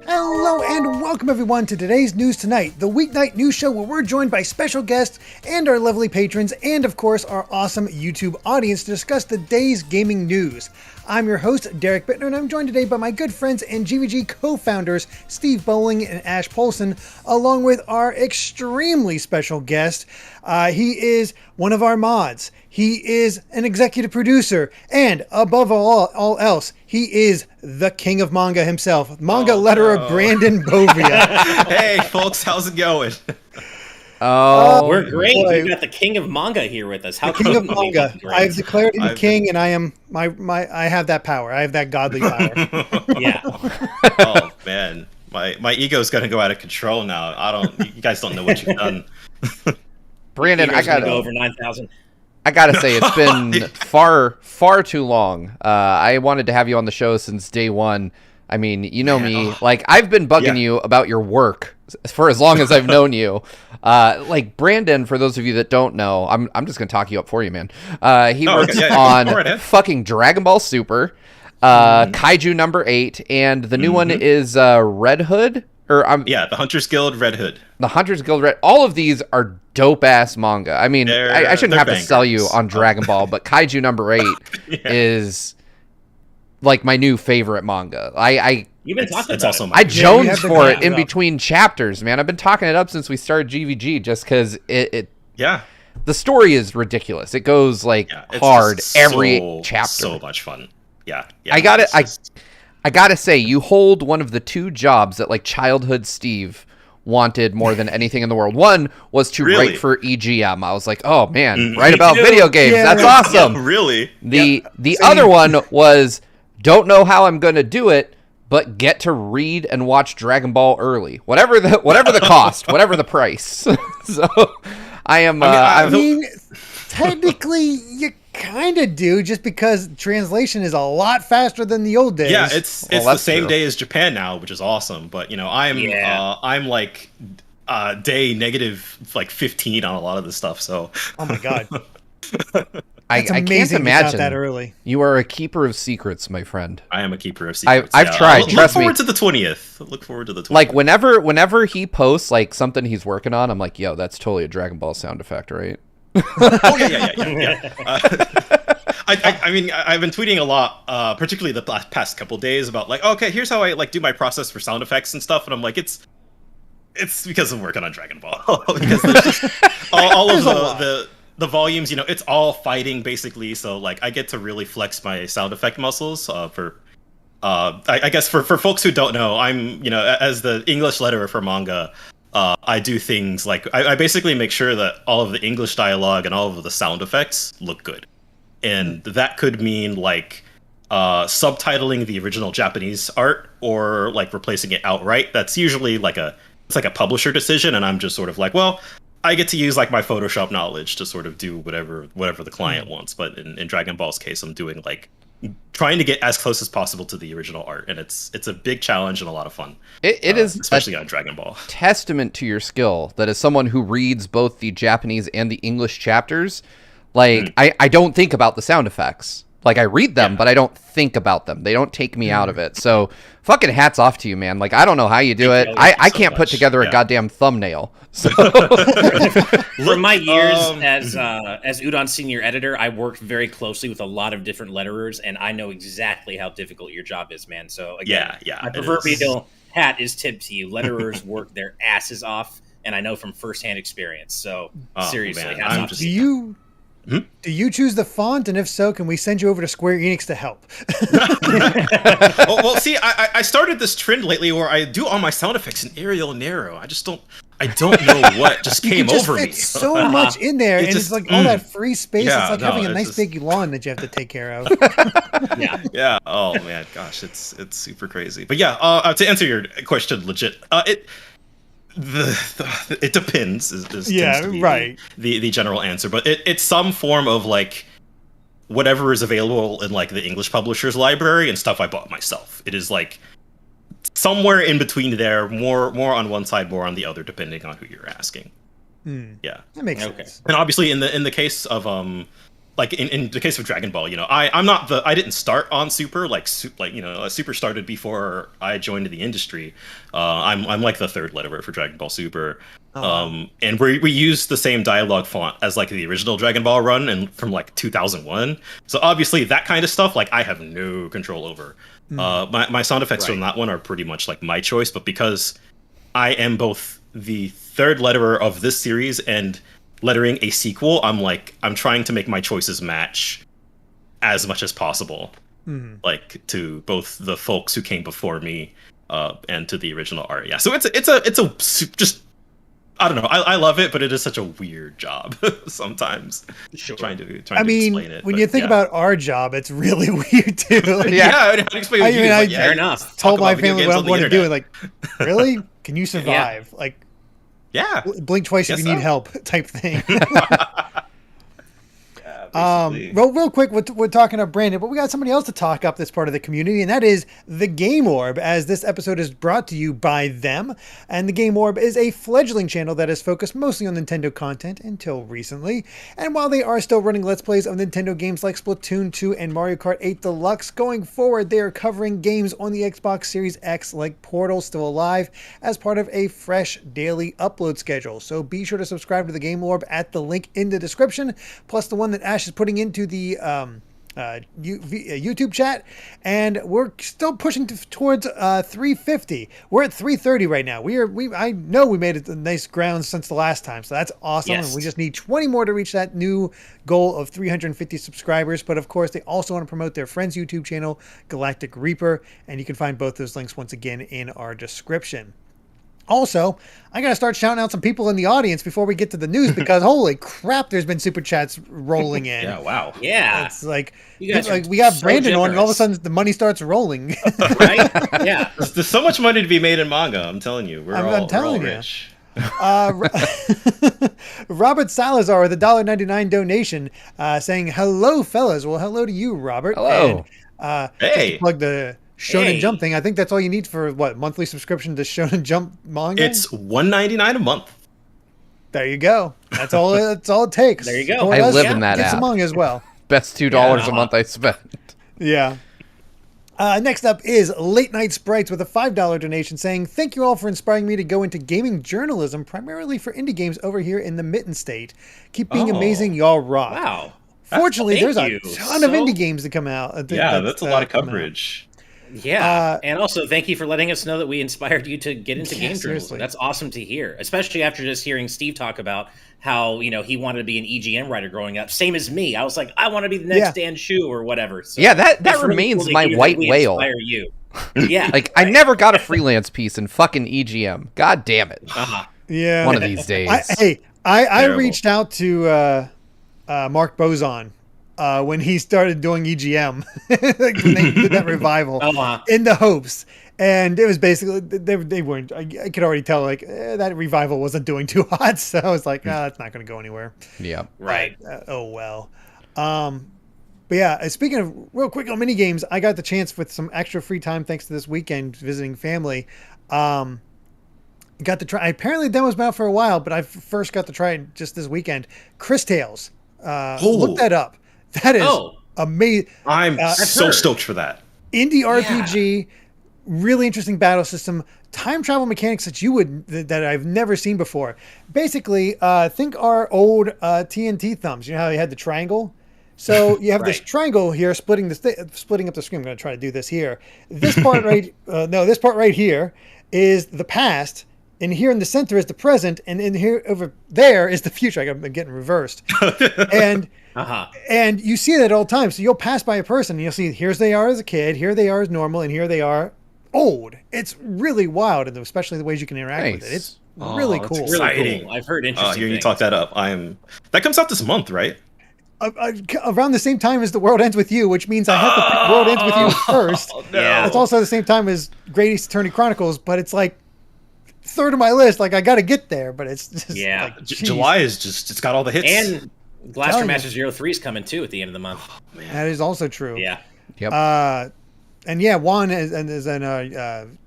Hello and welcome everyone to today's News Tonight, the weeknight news show where we're joined by special guests and our lovely patrons and of course our awesome YouTube audience to discuss the day's gaming news. I'm your host, Derek Bittner, and I'm joined today by my good friends and GVG co-founders, Steve Bowling and Ash Polson, along with our extremely special guest. He is one of our mods. He is an executive producer, and above all else, he is the king of manga himself, manga letterer Brandon Bovia. Hey, folks, how's it going? We're great. We've got the king of manga here with us. How king of manga? I've declared him king, and I am I have that power. I have that godly power. Yeah. Oh man, my ego's gonna go out of control now. You guys don't know what you've done. Brandon, I gotta go over 9,000. I gotta say it's been far too long. I wanted to have you on the show since day one. I mean, you know me. Like, I've been bugging you about your work for as long as I've known you. Like, Brandon, for those of you that don't know, I'm just gonna talk you up for you, man. He works on fucking Dragon Ball Super, Kaiju number 8, and the new one is Red Hood. The Hunters Guild Red Hood. The Hunters Guild Red. All of these are dope ass manga. I mean, I shouldn't have to sell you on Dragon Ball, but Kaiju number 8 is like my new favorite manga. You've been talking about it. I jones for it in between chapters, man. I've been talking it up since we started GVG just because it the story is ridiculous. It goes like hard every chapter. So much fun. Yeah. I gotta say, you hold one of the two jobs that like childhood Steve wanted more than anything in the world. One was to write for EGM. I was like, oh man, write about video games. That's awesome. Yeah, really. The other one was, don't know how I'm gonna do it, but get to read and watch Dragon Ball early. Whatever the cost, whatever the price. So I am. I mean, technically, you kind of do, just because translation is a lot faster than the old days. Yeah, it's the same day as Japan now, which is awesome. But you know, I'm like day negative like 15 on a lot of this stuff. So oh my god. I can't imagine that early. You are a keeper of secrets, my friend. I am a keeper of secrets. I've tried. Trust me. Look forward to the 20th. Look forward to the 20th. Like whenever he posts like something he's working on, I'm like, yo, that's totally a Dragon Ball sound effect, right? Oh yeah. I mean, I've been tweeting a lot, particularly the past couple days, about like, okay, here's how I like do my process for sound effects and stuff, and I'm like, it's because I'm working on Dragon Ball. Because there's just all of the volumes, you know, it's all fighting basically. So like, I get to really flex my sound effect muscles I guess for folks who don't know, I'm, you know, as the English letterer for manga. I do things like I basically make sure that all of the English dialogue and all of the sound effects look good, and that could mean like subtitling the original Japanese art or like replacing it outright. That's usually like it's like a publisher decision, and I'm just sort of like, well, I get to use like my Photoshop knowledge to sort of do whatever the client wants. But in Dragon Ball's case, I'm doing like trying to get as close as possible to the original art, and it's a big challenge and a lot of fun. It is especially on Dragon Ball. Testament to your skill that as someone who reads both the Japanese and the English chapters, like I don't think about the sound effects. Like I read them, but I don't think about them. They don't take me out of it. So fucking hats off to you, man. Like I don't know how you do it. I can't put together a goddamn thumbnail. So for my years as Udon's senior editor, I worked very closely with a lot of different letterers, and I know exactly how difficult your job is, man. So again, my proverbial hat is tipped to you. Letterers work their asses off, and I know from firsthand experience. So seriously, hats off to you. Do you choose the font? And if so, can we send you over to Square Enix to help? well, see, I started this trend lately where I do all my sound effects in Arial and Narrow. I don't know what just came over me. So much in there, and it's like all that free space. It's like having a nice big lawn that you have to take care of. Yeah. Oh man, gosh, it's super crazy. But yeah, to answer your question, legit, it depends. Tends to be the general answer, but it's some form of like whatever is available in like the English publisher's library and stuff I bought myself. It is like somewhere in between there, more on one side, more on the other, depending on who you're asking. Yeah, that makes sense. And obviously, in the case of like in the case of Dragon Ball, I didn't start on Super, Super started before I joined the industry. I'm like the third letterer for Dragon Ball Super. And we used the same dialogue font as like the original Dragon Ball run and from like 2001. So obviously that kind of stuff, like I have no control over. My sound effects from that one are pretty much like my choice, but because I am both the third letterer of this series and lettering a sequel, I'm trying to make my choices match as much as possible, like to both the folks who came before me and to the original art. Yeah, so it's a just, I don't know. I love it, but it is such a weird job sometimes. Sure. Trying to explain it. When you think about our job, it's really weird too. Like, Fair enough. Told my family what I'm going to do. Like, really? Can you survive? Yeah. Like, yeah. Blink twice if you need help, type thing. Real quick, we're talking to Brandon, but we got somebody else to talk up this part of the community, and that is the Game Orb, as this episode is brought to you by them. And the Game Orb is a fledgling channel that is focused mostly on Nintendo content until recently. And while they are still running Let's Plays of Nintendo games like Splatoon 2 and Mario Kart 8 Deluxe, going forward, they are covering games on the Xbox Series X like Portal Still Alive as part of a fresh daily upload schedule. So be sure to subscribe to the Game Orb at the link in the description, plus the one that Ash is putting into the YouTube chat, and we're still pushing towards 350. We're at 330 right now. I know we made it to nice ground since the last time, so that's awesome. Yes. And we just need 20 more to reach that new goal of 350 subscribers. But of course, they also want to promote their friend's YouTube channel, Galactic Reaper, and you can find both those links once again in our description. Also, I got to start shouting out some people in the audience before we get to the news, because holy crap, there's been super chats rolling in. Yeah, wow. Yeah. It's like, You guys we got so Brandon on, and all of a generous. sudden the money starts rolling. Right? Yeah. There's so much money to be made in manga. I'm telling you, we're all telling you. rich. Robert Salazar with a $1.99 donation saying, hello, fellas. Well, hello to you, Robert. Hello. And, Hey. just to plug the Shonen Hey. Jump thing. I think that's all you need for monthly subscription to Shonen Jump manga? It's $1.99 a month. There you go. That's all it takes. There you go. Support I us, live in that get some app. manga as well. Best $2 a month I spent. Yeah. Next up is Late Night Sprites with a $5 donation saying, thank you all for inspiring me to go into gaming journalism, primarily for indie games over here in the Mitten State. Keep being amazing, y'all rock. Wow. Fortunately, there's Thank a you. ton of indie games that come out. That's a lot of coverage. Yeah, and also thank you for letting us know that we inspired you to get into game seriously. journalism. That's awesome to hear, especially after just hearing Steve talk about how he wanted to be an EGM writer growing up. Same as me. I was like, I want to be the next Dan Shu or whatever. So Yeah, that it's really remains cool to my hear that white we whale. inspire you. Yeah, Like, I never got a freelance piece in fucking EGM. God damn it. Yeah. One of these days. I Terrible. reached out to Mark Bozon when he started doing EGM, like when they did that revival, in the hopes. And it was basically, they weren't, I could already tell, like, that revival wasn't doing too hot. So I was like, it's not going to go anywhere. Yeah. right. Oh, well. But yeah, speaking of real quick on mini games, I got the chance with some extra free time thanks to this weekend visiting family. Got to try, apparently the demo's been out for a while, but I first got to try it just this weekend. Chris Tales. Look that up. That is amazing. I'm so stoked for that. Indie RPG, really interesting battle system, time travel mechanics that I've never seen before. Basically, think our old TNT thumbs. You know how you had the triangle? So you have this triangle here splitting up the screen. I'm going to try to do this here. This part this part right here is the past, and here in the center is the present, and in here over there is the future. I'm getting reversed. And you see that all the time. So you'll pass by a person and you'll see here they are as a kid, here they are as normal, and here they are old. It's really wild, and especially the ways you can interact with it. It's really cool. Really Exciting. cool. I've heard interesting Hearing you things. talk that up, that comes out this month, right? Around the same time as The World Ends With You, which means I have to pick World Ends With You first. No. Yeah. It's also the same time as Great East Attorney Chronicles, but it's like third of my list. Like, I got to get there, but it's just like, July is just, it's got all the hits. And Blaster Master 03 is coming too at the end of the month. that is also true. Yeah. Yep. And yeah, Juan is in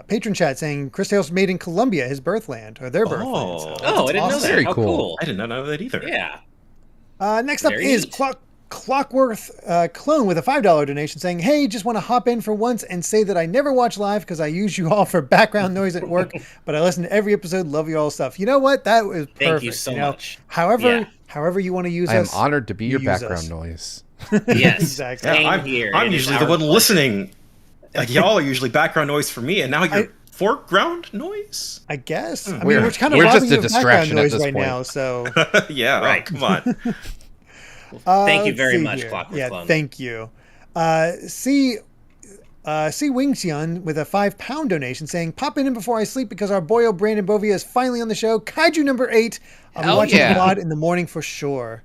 patron chat saying Chris Tales made in Colombia, his birthland, or their birthland. So I didn't know that. Very How cool. cool. I did not know that either. Yeah. Next up is Clockworth Clone with a $5 donation saying, hey, just want to hop in for once and say that I never watch live because I use you all for background noise at work, but I listen to every episode, love you all stuff. You know what? That was perfect. Thank you so much. However you want to use us. I'm honored to be your background noise. Yes, exactly. Yeah, I'm usually the one listening. Like, y'all are usually background noise for me, and now you're foreground noise? I guess. I mean, we're kind of just robbing a you of distraction background at noise this right point. now, so. Yeah, right. Come on. Thank you very much, here. Clockwork Clone. Thank you. C Wingxian with a £5 donation saying, pop in before I sleep because our boyo Brandon Bovia is finally on the show. Kaiju number 8. I'll be watching VOD in the morning for sure.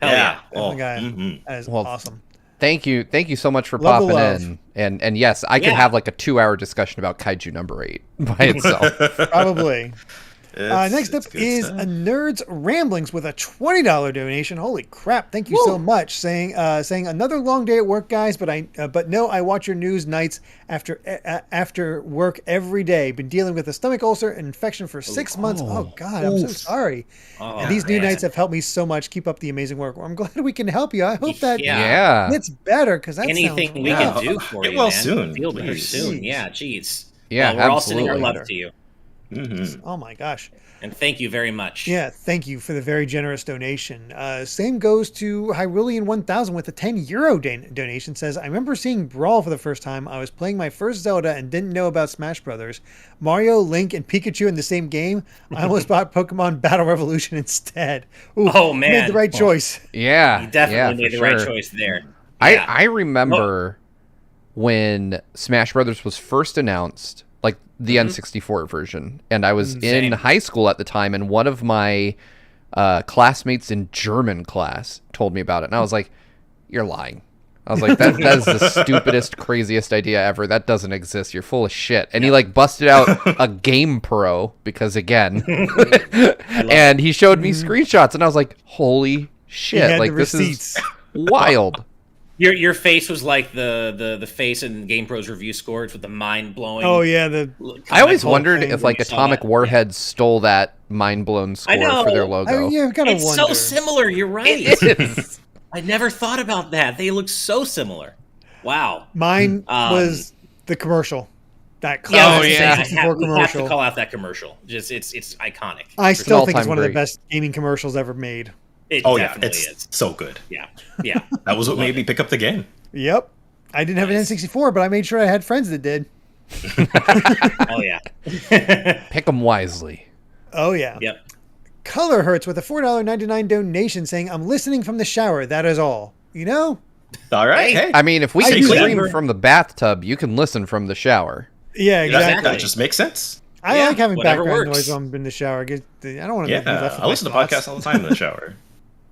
Hell yeah. Oh my God. That is awesome. Thank you so much for Love popping in. And yes, I could have like a 2-hour discussion about Kaiju number 8 by itself. Probably. Next up is a Nerd's Ramblings with a $20 donation. Holy crap! Thank you so much. Saying another long day at work, guys. But no, I watch your news nights after work every day. Been dealing with a stomach ulcer and infection for 6 months. Oh God, I'm so sorry. And these new nights have helped me so much. Keep up the amazing work. Well, I'm glad we can help you. I hope that it's better because that's anything we can do for you. Get well man. soon. Feel better soon. Yeah, geez. Yeah, we're all sending our love to you. Oh my gosh. And thank you very much. Yeah, thank you for the very generous donation. Same goes to Hyrulean 1000 with a €10 donation. Says, I remember seeing Brawl for the first time. I was playing my first Zelda and didn't know about Smash Brothers. Mario, Link, and Pikachu in the same game. I almost bought Pokemon Battle Revolution instead. Ooh, oh man, made the right choice. Yeah, you definitely made the right choice there. Yeah. I remember when Smash Brothers was first announced. Like the N64 version. And I was in high school at the time, and one of my classmates in German class told me about it. And I was like, you're lying. I was like, that is the stupidest, craziest idea ever. That doesn't exist. You're full of shit. And he like busted out a Game Pro because again, and he showed me screenshots, and I was like, holy shit. Like this is wild. Your face was like the face in Game Pro's review scores with the mind blowing. Oh yeah, I always wondered if like Atomic Warhead stole that mind blown score for their logo. It's so similar. You're right. It is. I never thought about that. They look so similar. Wow. Mine was the commercial. That commercial. We have to call out that commercial. Just it's iconic. I still think it's one of the best gaming commercials ever made. It definitely is. So good. Yeah. That was what made me pick up the game. Yep. I didn't have an N64, but I made sure I had friends that did. Oh, yeah. Pick them wisely. Oh, yeah. Yep. Color Hurts with a $4.99 donation saying, I'm listening from the shower. That is all. You know? All right. Hey. I mean, if we can stream from the bathtub, you can listen from the shower. Yeah, exactly. That just makes sense. I like having background noise when I'm in the shower. I don't want to be left with I listen to podcasts all the time in the shower.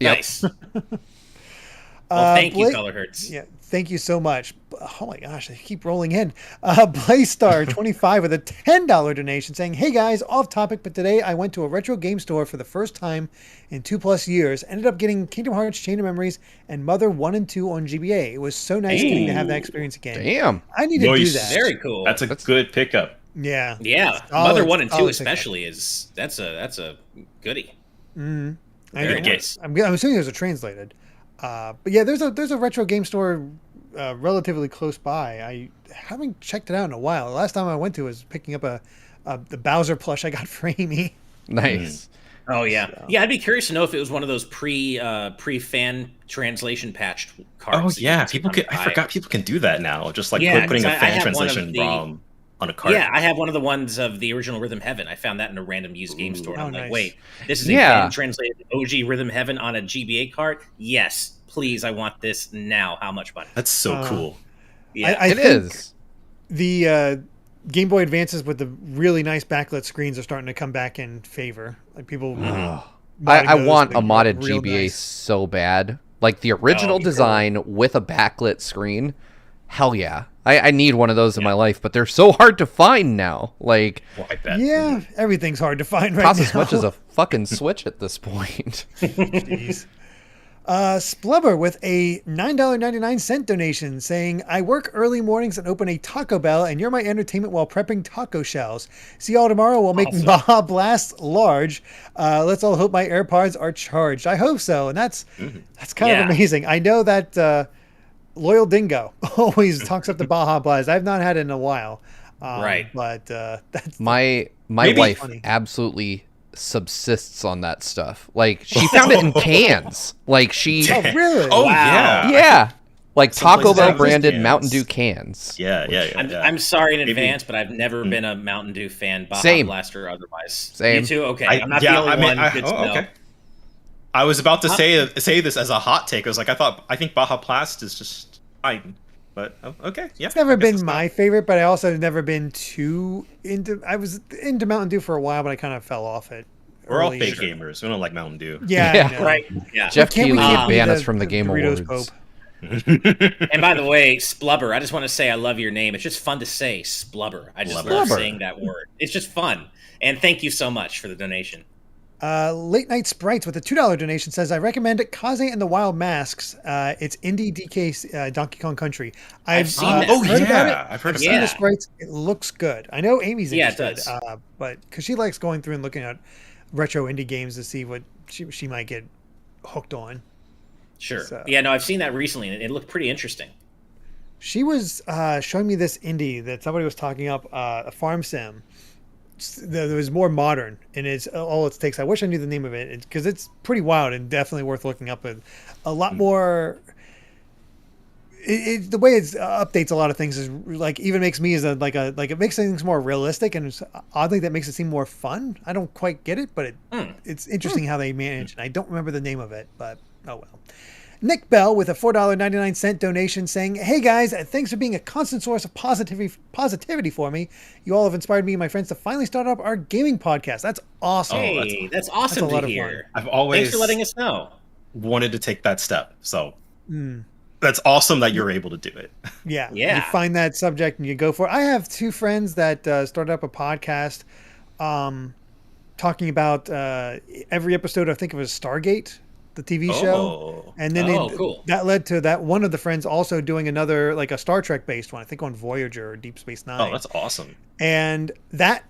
Nice. Well, thank you, Color Hurts. Yeah, thank you so much. Oh my gosh, they keep rolling in. Blaystar25 with a $10 donation saying, hey guys, off topic, but today I went to a retro game store for the first time in 2+ years. Ended up getting Kingdom Hearts Chain of Memories and Mother 1 and 2 on GBA. It was so nice getting to have that experience again. Damn. I need to do that. Very cool. That's a good pickup. Yeah. Yeah. Mother 1 and 2 especially that's a goodie. Mm-hmm. I'm assuming those are translated. But yeah, there's a retro game store relatively close by. I haven't checked it out in a while. The last time I went to was picking up the Bowser plush I got for Amy. Nice. Oh yeah, yeah. I'd be curious to know if it was one of those pre-fan translation patched cards. Oh yeah, I forgot people can do that now. Just like putting a fan translation ROM on a card. Yeah, I have one of the ones of the original Rhythm Heaven. I found that in a random used game store. I'm nice. Like, wait, this is a fan translated OG Rhythm Heaven on a GBA card? Yes, please, I want this now. How much money? That's so cool. Yeah, I think the Game Boy Advances with the really nice backlit screens are starting to come back in favor. Like people, I want a modded GBA so bad. Like the original design with a backlit screen. Hell yeah. I need one of those in my life, but they're so hard to find now. Like, everything's hard to find right now. Costs as much as a fucking Switch at this point. Jeez. Splubber with a $9.99 donation saying, I work early mornings and open a Taco Bell, and you're my entertainment while prepping taco shells. See y'all tomorrow while making Baja Blast large. Let's all hope my AirPods are charged. I hope so. And that's kind of amazing. I know that Loyal Dingo always talks up the Baja Blast. I've not had it in a while. Right. But that's my wife absolutely subsists on that stuff. Like, she found it in cans. Like, she Oh really? Oh Wow. yeah, like Some Taco places Bell have branded cans. Mountain Dew cans. Yeah. I'm sorry in advance, but I've never been a Mountain Dew fan, Baja Same. Blast or otherwise. Same. You too? Okay. I'm not the only one. Good to know. Okay. I was about to say this as a hot take. I was like, I think Baja Blast is just fine. But okay, yeah. It's never been my favorite, but I also have never been too into. I was into Mountain Dew for a while, but I kind of fell off it. We're all fake gamers. We don't like Mountain Dew. Yeah, Yeah. Right. Yeah. Jeff Can't we Keighley keep would ban the- us from the Game Doritos Awards. Pope? And by the way, Splubber, I just want to say I love your name. It's just fun to say, Splubber. I just love Splubber. saying that word. It's just fun. And thank you so much for the donation. Late Night Sprites with a $2 donation says, I recommend Kaze and the Wild Masks. It's indie DK Donkey Kong Country. I've seen that. Oh heard about it. yeah, I've heard of Seen Yeah. the sprites. It looks good. I know Amy's Yeah, it interested, does. but because she likes going through and looking at retro indie games to see what she might get hooked on. Sure. So- Yeah, no, I've seen that recently, and it looked pretty interesting. She was showing me this indie that somebody was talking up, a farm sim. There was more modern, and it's all it takes. I wish I knew the name of it because it's pretty wild and definitely worth looking up. With a lot more, the way it updates a lot of things is like even makes me as like it makes things more realistic, and oddly that makes it seem more fun. I don't quite get it, but it's interesting how they manage. And I don't remember the name of it, but oh well. Nick Bell with a $4.99 donation saying, hey guys, thanks for being a constant source of positivity for me. You all have inspired me and my friends to finally start up our gaming podcast. That's awesome. Hey, that's awesome that's a lot to of hear. I've always Thanks for letting us know. wanted to take that step. So that's awesome that you're able to do it. Yeah. Yeah. You find that subject and you go for it. I have two friends that started up a podcast talking about every episode, I think it was Stargate, the TV show. And then cool. that led to that one of the friends also doing another, like a Star Trek based one, I think on Voyager or Deep Space Nine. Oh, that's awesome. And that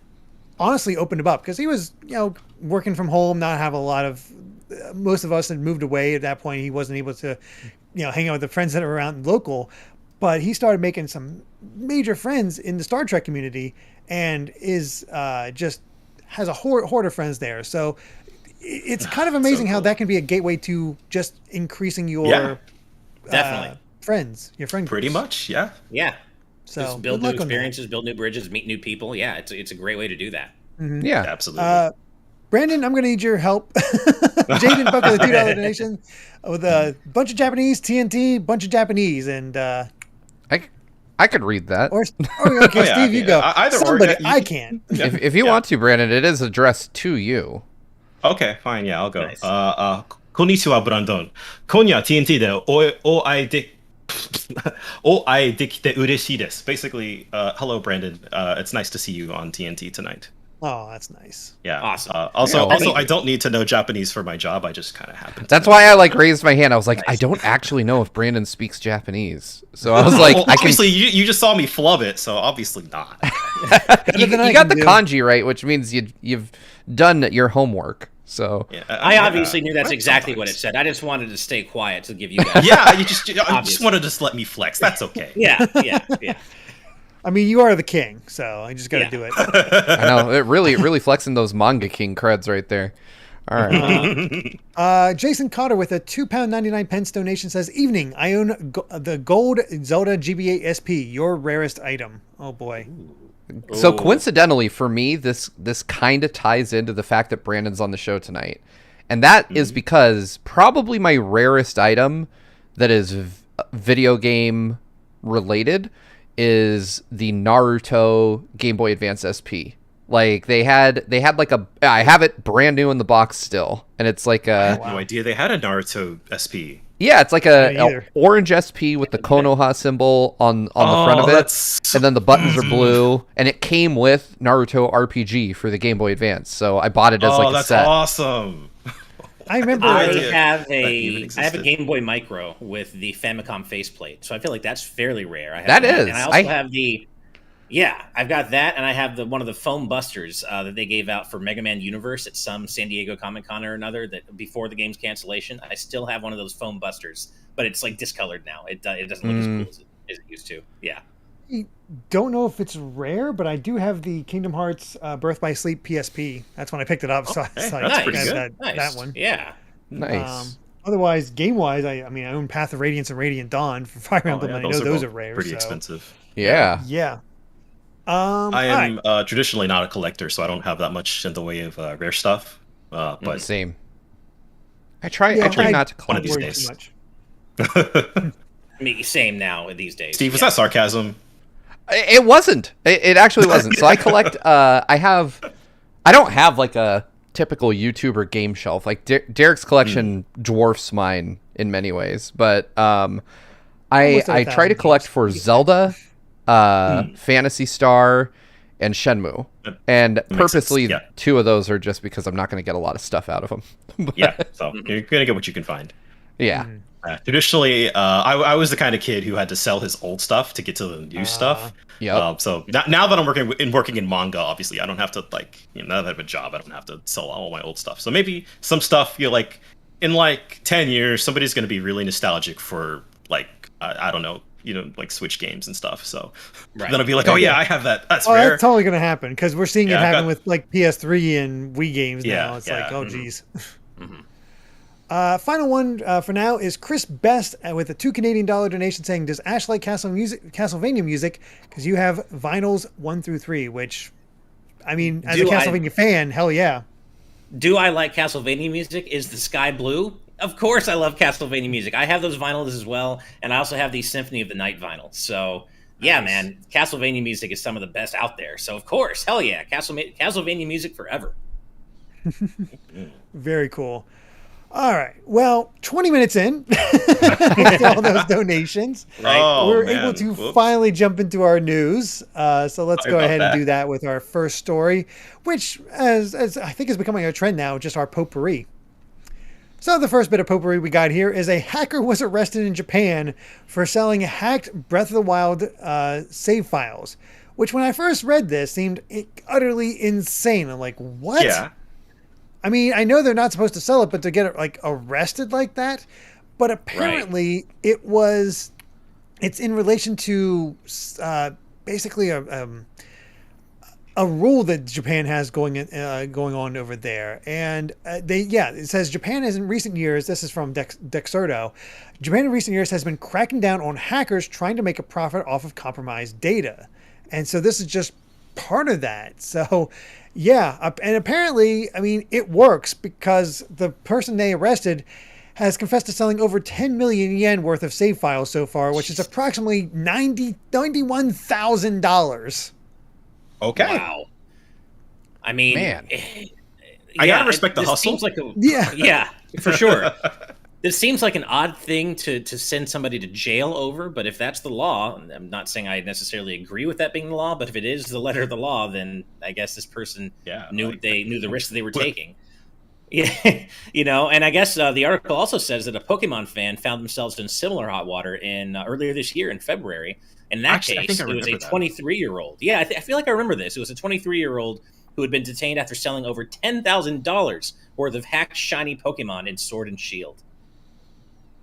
honestly opened him up because he was, working from home, not have a lot of, most of us had moved away at that point. He wasn't able to, hang out with the friends that are around local, but he started making some major friends in the Star Trek community and is just has a horde of friends there. So it's kind of amazing how that can be a gateway to just increasing your definitely friends, your friend groups. Pretty much, yeah. Yeah. So Just build good new luck on that. experiences, build new bridges, meet new people. Yeah, it's a great way to do that. Yeah. Absolutely. Brandon, I'm going to need your help. Jaden Buck with a $2 donation with a bunch of Japanese, TNT, bunch of Japanese, and I could read that. Okay, Steve, you go. Either Somebody, or, I can't. If you want to, Brandon, it is addressed to you. Okay, fine, yeah, I'll go. Nice. こんにちは、ブランドン。今夜 TNT でお会いできて嬉しいです. Basically, hello, Brandon. It's nice to see you on TNT tonight. Oh, that's nice. Yeah. Awesome. Also, Yeah, I don't need to know Japanese for my job. I just kind of happen to. That's why I raised my hand. I was like, I don't actually know if Brandon speaks Japanese. So I was like, well, I can. obviously, you just saw me flub it, so obviously not. You than I got can the do. kanji right, which means you've done your homework. So Yeah, I obviously knew that's exactly what it said. I just wanted to stay quiet to give you guys. Yeah, you just Obviously. wanted to just let me flex. That's okay. Yeah. I mean, you are the king, so I just got to do it. I know it really flexing those manga king creds right there. All right. Jason Cotter with a £2.99 donation says, evening, I own the gold Zelda GBA SP, your rarest item. Oh boy. So coincidentally, for me, this kind of ties into the fact that Brandon's on the show tonight, and that is because probably my rarest item that is video game related is the Naruto Game Boy Advance SP. Like they had like I have it brand new in the box still, and it's like I had no idea they had a Naruto SP. Yeah, it's like Me a either. orange SP with the Konoha symbol on the front of it, that's and then the buttons are blue, and it came with Naruto RPG for the Game Boy Advance. So I bought it as like a that's set. awesome. I remember. I have a Game Boy Micro with the Famicom faceplate, so I feel like that's fairly rare. And I also have the. Yeah, I've got that, and I have one of the foam busters that they gave out for Mega Man Universe at some San Diego Comic Con or another. That before the game's cancellation, I still have one of those foam busters, but it's like discolored now. It doesn't look as cool as it used to. Yeah. I don't know if it's rare, but I do have the Kingdom Hearts Birth by Sleep PSP. That's when I picked it up. So that's pretty good. That one. Yeah. Nice. Otherwise, game-wise, I own Path of Radiance and Radiant Dawn for Fire Emblem, and I know those are rare. Pretty expensive. Yeah. Yeah. I am traditionally not a collector, so I don't have that much in the way of rare stuff. But same. I try not to collect one of these days. Me, same now these days. Steve, was that sarcasm? It wasn't. It actually wasn't. So I collect. I don't have like a typical YouTuber game shelf. Like Derek's collection dwarfs mine in many ways, but I try to collect for Zelda, Phantasy Star, and Shenmue, and purposely two of those are just because I'm not going to get a lot of stuff out of them. Yeah, so you're going to get what you can find. Yeah. Traditionally, I was the kind of kid who had to sell his old stuff to get to the new stuff. Yeah. So now that I'm working in manga, obviously, I don't have to now that I have a job, I don't have to sell all my old stuff. So maybe some stuff in 10 years, somebody's going to be really nostalgic for I don't know, Switch games and stuff. So then I'll be like, oh yeah, I have that. That's rare. That's totally going to happen because we're seeing it happen with PS3 and Wii games now. It's oh geez. Final one for now is Chris Best with a $2 donation saying, does Ash like Castlevania music? Because you have vinyls 1 through 3, which, as a Castlevania fan, hell yeah. Do I like Castlevania music? Is the sky blue? Of course I love Castlevania music. I have those vinyls as well, and I also have the Symphony of the Night vinyl. So, yeah, man, Castlevania music is some of the best out there. So, of course, hell yeah, Castlevania music forever. Very cool. All right. Well, 20 minutes in with all those donations, we're able to finally jump into our news. So let's go ahead and do that with our first story, which, as I think is becoming a trend now, just our potpourri. So the first bit of potpourri we got here is a hacker was arrested in Japan for selling hacked Breath of the Wild save files, which when I first read this seemed utterly insane. I'm like, what? Yeah. I know they're not supposed to sell it, but to get arrested like that. But apparently it's in relation to basically a rule that Japan has going on over there. And it says Japan has in recent years, this is from Dexerto, Japan in recent years has been cracking down on hackers trying to make a profit off of compromised data. And so this is just part of that. So yeah, and apparently, it works because the person they arrested has confessed to selling over 10 million yen worth of save files so far, which is approximately $91,000. Okay. Wow. Man. I gotta respect the hustle. Seems like yeah, for sure. This seems like an odd thing to send somebody to jail over, but if that's the law, I'm not saying I necessarily agree with that being the law, but if it is the letter of the law, then I guess this person knew the risks they were taking. Yeah, and I guess the article also says that a Pokemon fan found themselves in similar hot water earlier this year in February. In that case, it was a 23-year-old. Yeah, I feel like I remember this. It was a 23-year-old who had been detained after selling over $10,000 worth of hacked shiny Pokemon in Sword and Shield.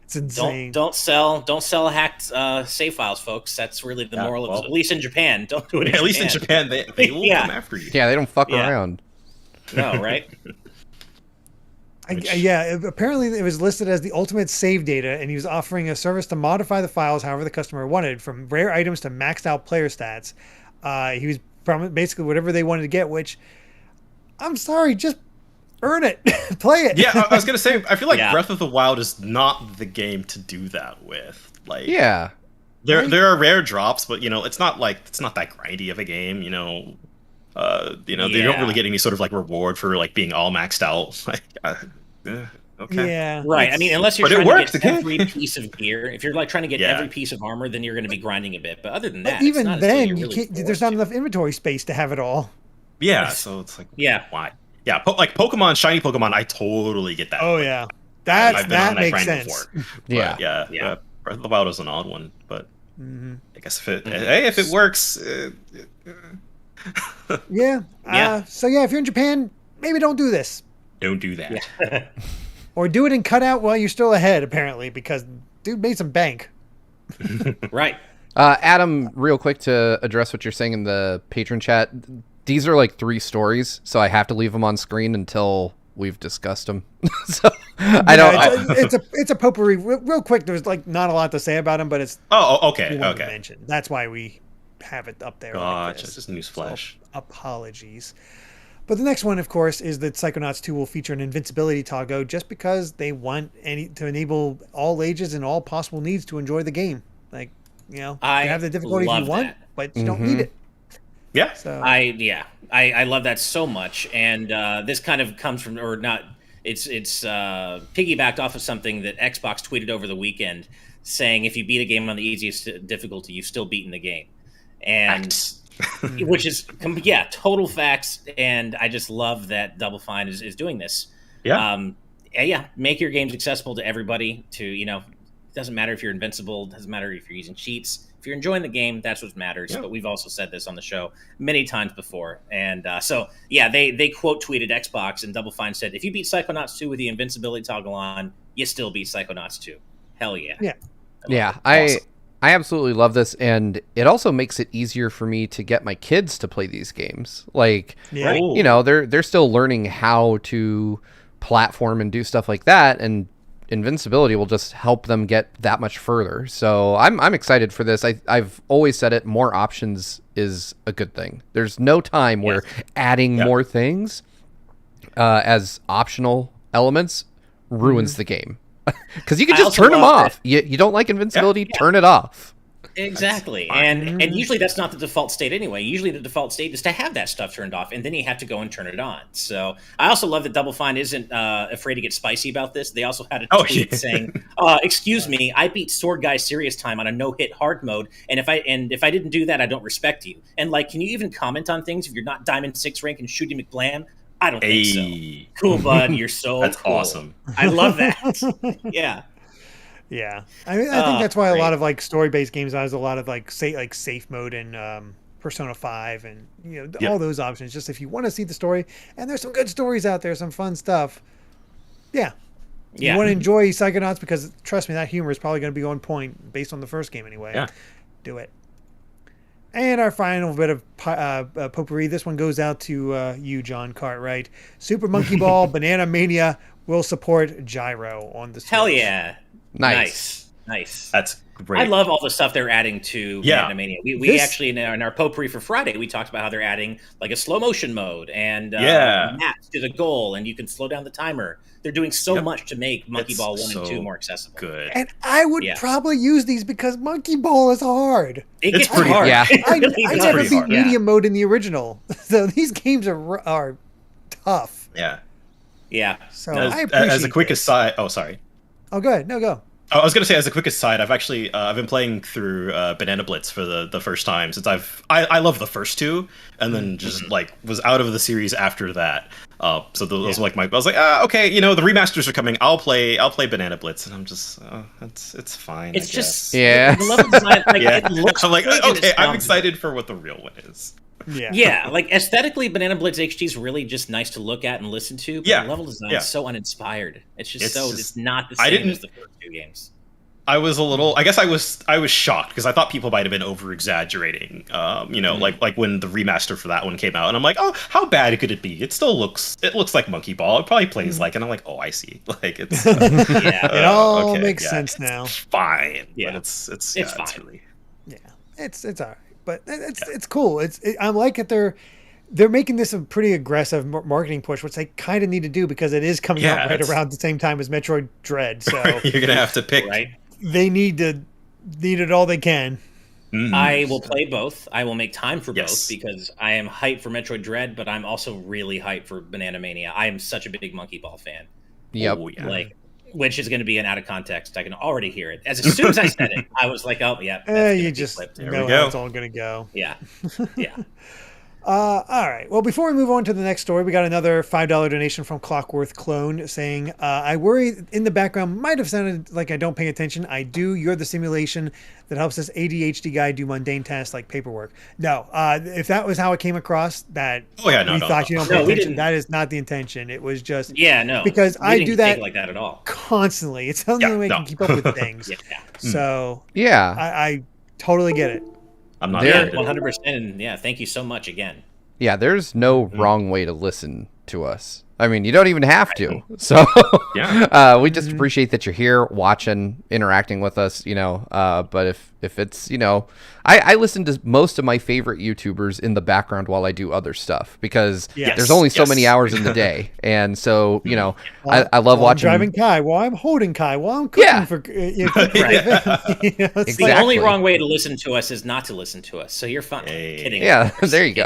It's insane. Don't sell hacked save files, folks. That's really the moral of it. At least in Japan, don't do it. At least in Japan, they will come after you. Yeah, they don't fuck around. No, right? Apparently it was listed as the ultimate save data, and he was offering a service to modify the files however the customer wanted, from rare items to maxed out player stats. He was basically whatever they wanted to get, which, I'm sorry, just earn it. Play it. Yeah, I was going to say, I feel like Breath of the Wild is not the game to do that with. There are rare drops, but, it's not that grindy of a game, they don't really get any sort of reward for being all maxed out. Okay. Yeah. Right. Unless you're trying to get every piece of gear. If you're trying to get every piece of armor, then you're going to be grinding a bit. But other than that, even then, there's not enough inventory space to have it all. Yeah. So it's why? Yeah, like Pokemon, shiny Pokemon, I totally get that. Oh yeah, that makes sense. Before, yeah, Breath of the Wild is an odd one, but I guess if it works. Yeah. So yeah, if you're in Japan, maybe don't do this. Don't do that. Yeah. Or do it and cut out while you're still ahead, apparently, because dude made some bank. Right. Adam, real quick to address what you're saying in the patron chat. These are like 3 stories, so I have to leave them on screen until we've discussed them. So I don't. It's a potpourri. Real quick, there's like not a lot to say about them, but it's okay. Mention. That's why we have it up there. Gotcha. Just newsflash. So, apologies. But the next one, of course, is that Psychonauts 2 will feature an invincibility toggle just because they want to enable all ages and all possible needs to enjoy the game. Like, you know, you can have the difficulty if you want, but you don't need it. Yeah. So I love that so much, and this kind of comes from, or not, it's piggybacked off of something that Xbox tweeted over the weekend, saying if you beat a game on the easiest difficulty, you've still beaten the game, and which is total facts, and I just love that Double Fine is doing this. Make your games accessible to everybody. It doesn't matter if you're invincible, it doesn't matter if you're using cheats. If you're enjoying the game, that's what matters. But we've also said this on the show many times before. And they quote tweeted Xbox, and Double Fine said, if you beat Psychonauts 2 with the invincibility toggle on, you still beat Psychonauts 2. Hell yeah. Yeah. Awesome. I absolutely love this, and it also makes it easier for me to get my kids to play these games. Like, they're still learning how to platform and do stuff like that, and invincibility will just help them get that much further. So I'm excited for this. I've always said it, more options is a good thing. There's no time where adding more things as optional elements ruins the game. Because you can just turn them off. You don't like invincibility, turn it off. Exactly. And usually that's not the default state anyway. Usually the default state is to have that stuff turned off, and then you have to go and turn it on. So I also love that Double Fine isn't afraid to get spicy about this. They also had a tweet saying, excuse me, I beat Sword Guy Serious Time on a no-hit hard mode, and if I didn't do that, I don't respect you. And like, can you even comment on things if you're not Diamond 6 rank and shooting McBlam? I don't think so. Cool, bud. You're so That's cool. awesome. I love that. Yeah. Yeah, I think that's why a lot of like story-based games has a lot of like safe mode and Persona 5 and all those options. Just if you want to see the story, and there's some good stories out there, some fun stuff. Yeah. You want to enjoy Psychonauts, because trust me, that humor is probably going to be on point based on the first game anyway. Yeah. Do it. And our final bit of potpourri. This one goes out to you, John Cartwright. Super Monkey Ball Banana Mania will support gyro on the Switch. Hell yeah. Nice. That's great. I love all the stuff they're adding to Banana Mania. We actually, in our potpourri for Friday, we talked about how they're adding like a slow motion mode and maps to the goal, and you can slow down the timer. They're doing so much to make Monkey Ball 1 and 2 more accessible. Good. And I would probably use these because Monkey Ball is hard. It's pretty hard. Yeah. I never beat medium mode in the original. So these games are tough. Yeah. Yeah. So I appreciate as a quick aside. Oh, sorry. Oh, go ahead. No, go. I was gonna say, as a quick aside, I've actually I've been playing through Banana Blitz for the first time since I love the first 2, and then just like was out of the series after that. So those were like I was like, okay, the remasters are coming. I'll play Banana Blitz, and I'm just it's fine. It's just the level design, it looks I'm like, okay, I'm sounds excited for what the real one is. Yeah, like aesthetically, Banana Blitz HD is really just nice to look at and listen to. But the level design is so uninspired. It's just it's not the same as the first 2 games. I was a little. I guess I was shocked because I thought people might have been over exaggerating. Like when the remaster for that one came out, and I'm like, oh, how bad could it be? It looks like Monkey Ball. It probably plays like, and I'm like, oh, I see. Like it's it all makes sense now. It's fine. Yeah, but it's fine. It's really, it's all right. But it's cool. I like that they're making this a pretty aggressive marketing push, which they kind of need to do because it is coming out right around the same time as Metroid Dread. So you're gonna have to pick. Right. They need it all they can. I will play both. I will make time for both because I am hyped for Metroid Dread, but I'm also really hyped for Banana Mania. I am such a big Monkey Ball fan. Yep. Oh, yeah. Like, which is going to be an out of context. I can already hear it. As soon as I said it, I was like, oh, yeah. You just know how it's all going to go. Yeah. All right. Well, before we move on to the next story, we got another $5 donation from Clockworth Clone saying, I worry in the background might have sounded like I don't pay attention. I do. You're the simulation that helps this ADHD guy do mundane tasks like paperwork. No, if that was how it came across, that you don't pay attention, that is not the intention. It was just because I do that like that at all constantly. It's the only way I can keep up with things. So I totally get it. I'm not 100%. And thank you so much again. Yeah, there's no wrong way to listen to us. I mean, you don't even have to. So we just appreciate that you're here watching, interacting with us, but if it's, I listen to most of my favorite YouTubers in the background while I do other stuff because there's only so many hours in the day. And so, I love watching. I'm driving Kai while I'm holding Kai while I'm cooking for. Exactly. The only wrong way to listen to us is not to listen to us. So you're fine. Kidding. Yeah, there you go.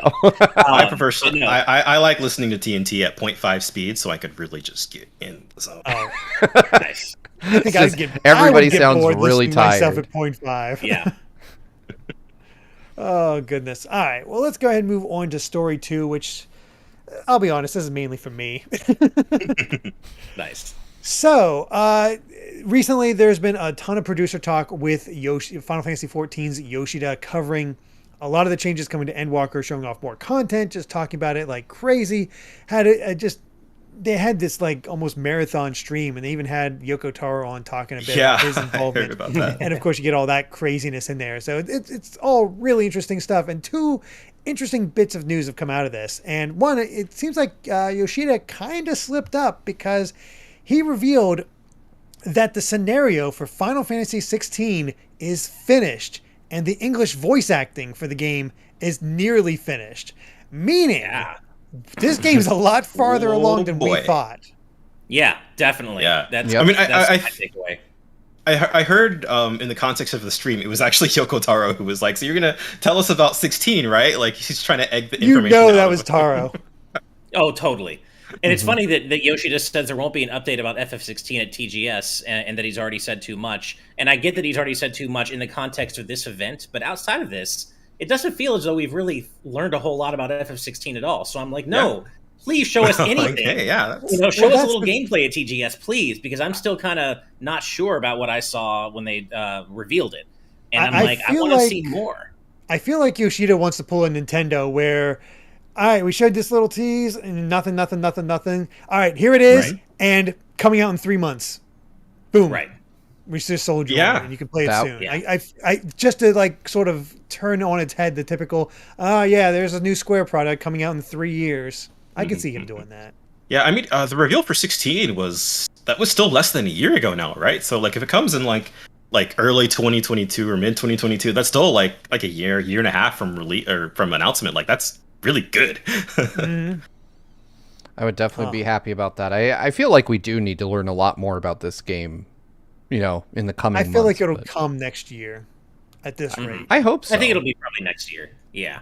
I prefer. I like listening to TNT at 0.5 speed, so I could really just get in the zone. Nice. I think everybody sounds really tired. Myself at 0.5. Yeah. Oh goodness. All right. Well, let's go ahead and move on to story 2, which I'll be honest, this is mainly for me. Nice. So, recently there's been a ton of producer talk with Final Fantasy XIV's Yoshida covering a lot of the changes coming to Endwalker, showing off more content, just talking about it like crazy. They had this like almost marathon stream, and they even had Yoko Taro on talking a bit about his involvement. I heard about that. And of course, you get all that craziness in there. So it's all really interesting stuff. And 2 interesting bits of news have come out of this. And one, it seems like Yoshida kind of slipped up because he revealed that the scenario for Final Fantasy XVI is finished, and the English voice acting for the game is nearly finished. Meaning, this game's a lot farther along than we thought. Yeah, definitely. Yeah. That's my takeaway. I heard in the context of the stream, it was actually Yoko Taro who was like, so you're going to tell us about 16, right? Like, he's trying to egg the information that was Taro. Oh, totally. And it's funny that Yoshida says there won't be an update about FF16 at TGS and that he's already said too much. And I get that he's already said too much in the context of this event, but outside of this, it doesn't feel as though we've really learned a whole lot about FF16 at all. So I'm like, please show us anything. Show us a little gameplay at TGS, please, because I'm still kind of not sure about what I saw when they revealed it. And I want to see more. I feel like Yoshida wants to pull a Nintendo where, all right, we showed this little tease and nothing. All right, here it is, and coming out in 3 months. Boom. Right. We just sold you one, and you can play it soon. Yeah. I just to like sort of turn on its head the typical, there's a new Square product coming out in 3 years. I could see him doing that. Yeah, I mean, the reveal for 16 was still less than a year ago now, right? So like if it comes in like early 2022 or mid 2022, that's still like a year and a half from release or from announcement. Like that's really good. I would definitely be happy about that. I feel like we do need to learn a lot more about this game, in the coming months. I feel like it'll come next year at this rate. I hope so. I think it'll be probably next year. Yeah.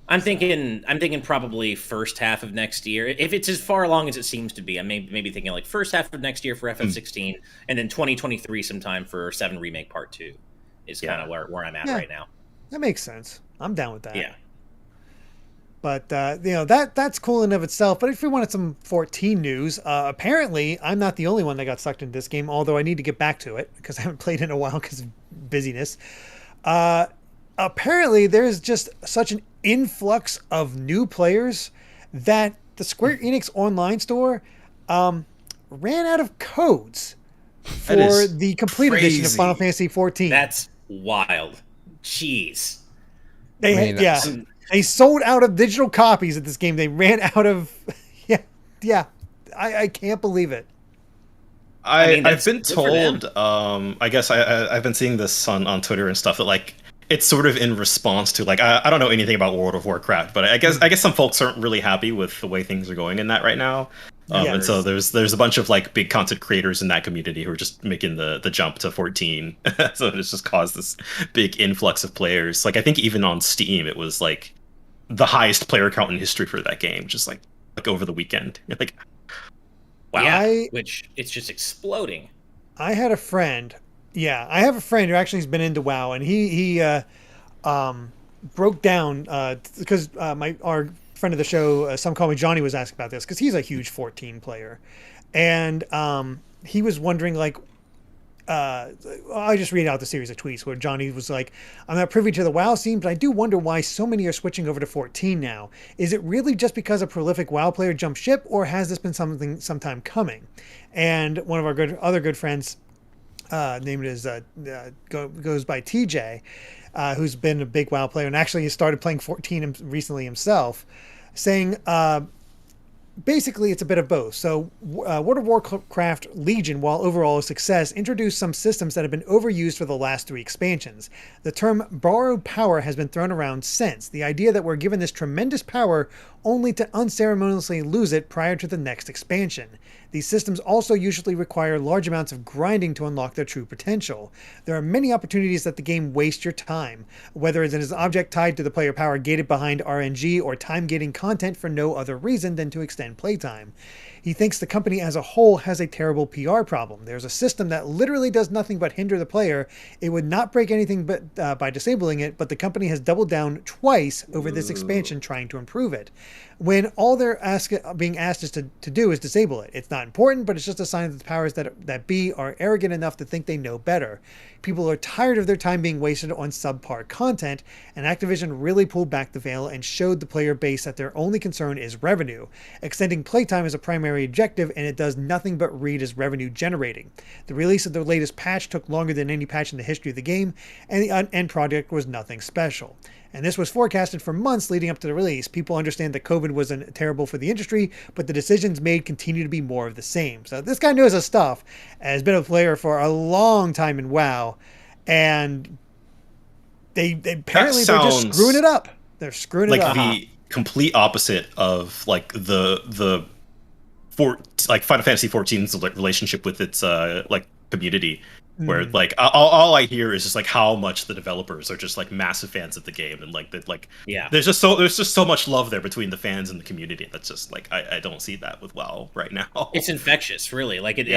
I'm thinking probably first half of next year. If it's as far along as it seems to be, I'm maybe thinking like first half of next year for FF16 and then 2023 sometime for 7 Remake Part 2 is kind of where I'm at right now. That makes sense. I'm down with that. Yeah. But, that's cool in of itself. But if we wanted some 14 news, apparently I'm not the only one that got sucked into this game, although I need to get back to it because I haven't played in a while because of busyness. Apparently there's just such an influx of new players that the Square Enix online store ran out of codes for the complete edition of Final Fantasy XIV. That's wild. Jeez. They sold out of digital copies of this game. They ran out of... I can't believe it. I've been told, I guess I've been seeing this on Twitter and stuff, that like it's sort of in response to like I don't know anything about World of Warcraft, but I guess some folks aren't really happy with the way things are going in that right now. And so there's a bunch of like big content creators in that community who are just making the jump to 14. So it's just caused this big influx of players. Like I think even on Steam it was like the highest player count in history for that game, just like over the weekend. Like wow. Yeah, which it's just exploding. I had a friend. Yeah, I have a friend who actually has been into WoW, and he broke down because our friend of the show, Some Call Me Johnny, was asking about this because he's a huge 14 player, and he was wondering like. I just read out the series of tweets where Johnny was like, I'm not privy to the WoW scene, but I do wonder why so many are switching over to 14 now. Is it really just because a prolific WoW player jumped ship, or has this been sometime coming? And one of our other good friends, named goes by TJ, who's been a big WoW player and actually started playing 14 recently himself, saying, basically, it's a bit of both. So, World of Warcraft Legion, while overall a success, introduced some systems that have been overused for the last 3 expansions. The term borrowed power has been thrown around since. The idea that we're given this tremendous power only to unceremoniously lose it prior to the next expansion. These systems also usually require large amounts of grinding to unlock their true potential. There are many opportunities that the game wastes your time, whether it is an object tied to the player power gated behind RNG or time gating content for no other reason than to extend playtime. He thinks the company as a whole has a terrible PR problem. There's a system that literally does nothing but hinder the player. It would not break anything but by disabling it, but the company has doubled down twice over this expansion trying to improve it. When all they're being asked is to do is disable it. It's not important, but it's just a sign that the powers that be are arrogant enough to think they know better. People are tired of their time being wasted on subpar content, and Activision really pulled back the veil and showed the player base that their only concern is revenue. Extending playtime is a primary objective, and it does nothing but read as revenue generating. The release of their latest patch took longer than any patch in the history of the game, and the end product was nothing special. And this was forecasted for months leading up to the release. People understand that COVID was terrible for the industry, but the decisions made continue to be more of the same. So this guy knows his stuff, has been a player for a long time in WoW, and they apparently they're just screwing it up. They're screwing it up. Like the complete opposite of like the Final Fantasy XIV's relationship with its like community. Where like all I hear is just like how much the developers are just like massive fans of the game, and there's just so much love there between the fans and the community. That's just like I don't see that with WoW right now. It's infectious, really. Like it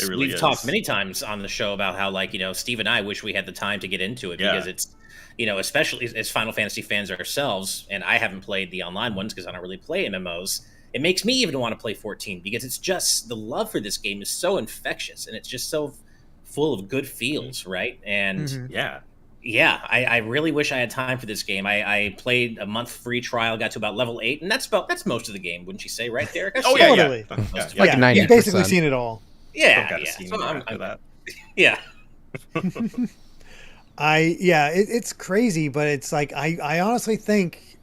really we've talked many times on the show about how like Steve and I wish we had the time to get into it because it's especially as Final Fantasy fans ourselves, and I haven't played the online ones because I don't really play MMOs. It makes me even want to play 14 because it's just the love for this game is so infectious, and it's just so full of good feels, right? And I really wish I had time for this game. I played a month free trial, got to about level 8, and that's most of the the game, wouldn't you say, right, Derek? Totally. Like 90%. You've basically seen it all. Yeah. It's crazy, but it's like I honestly think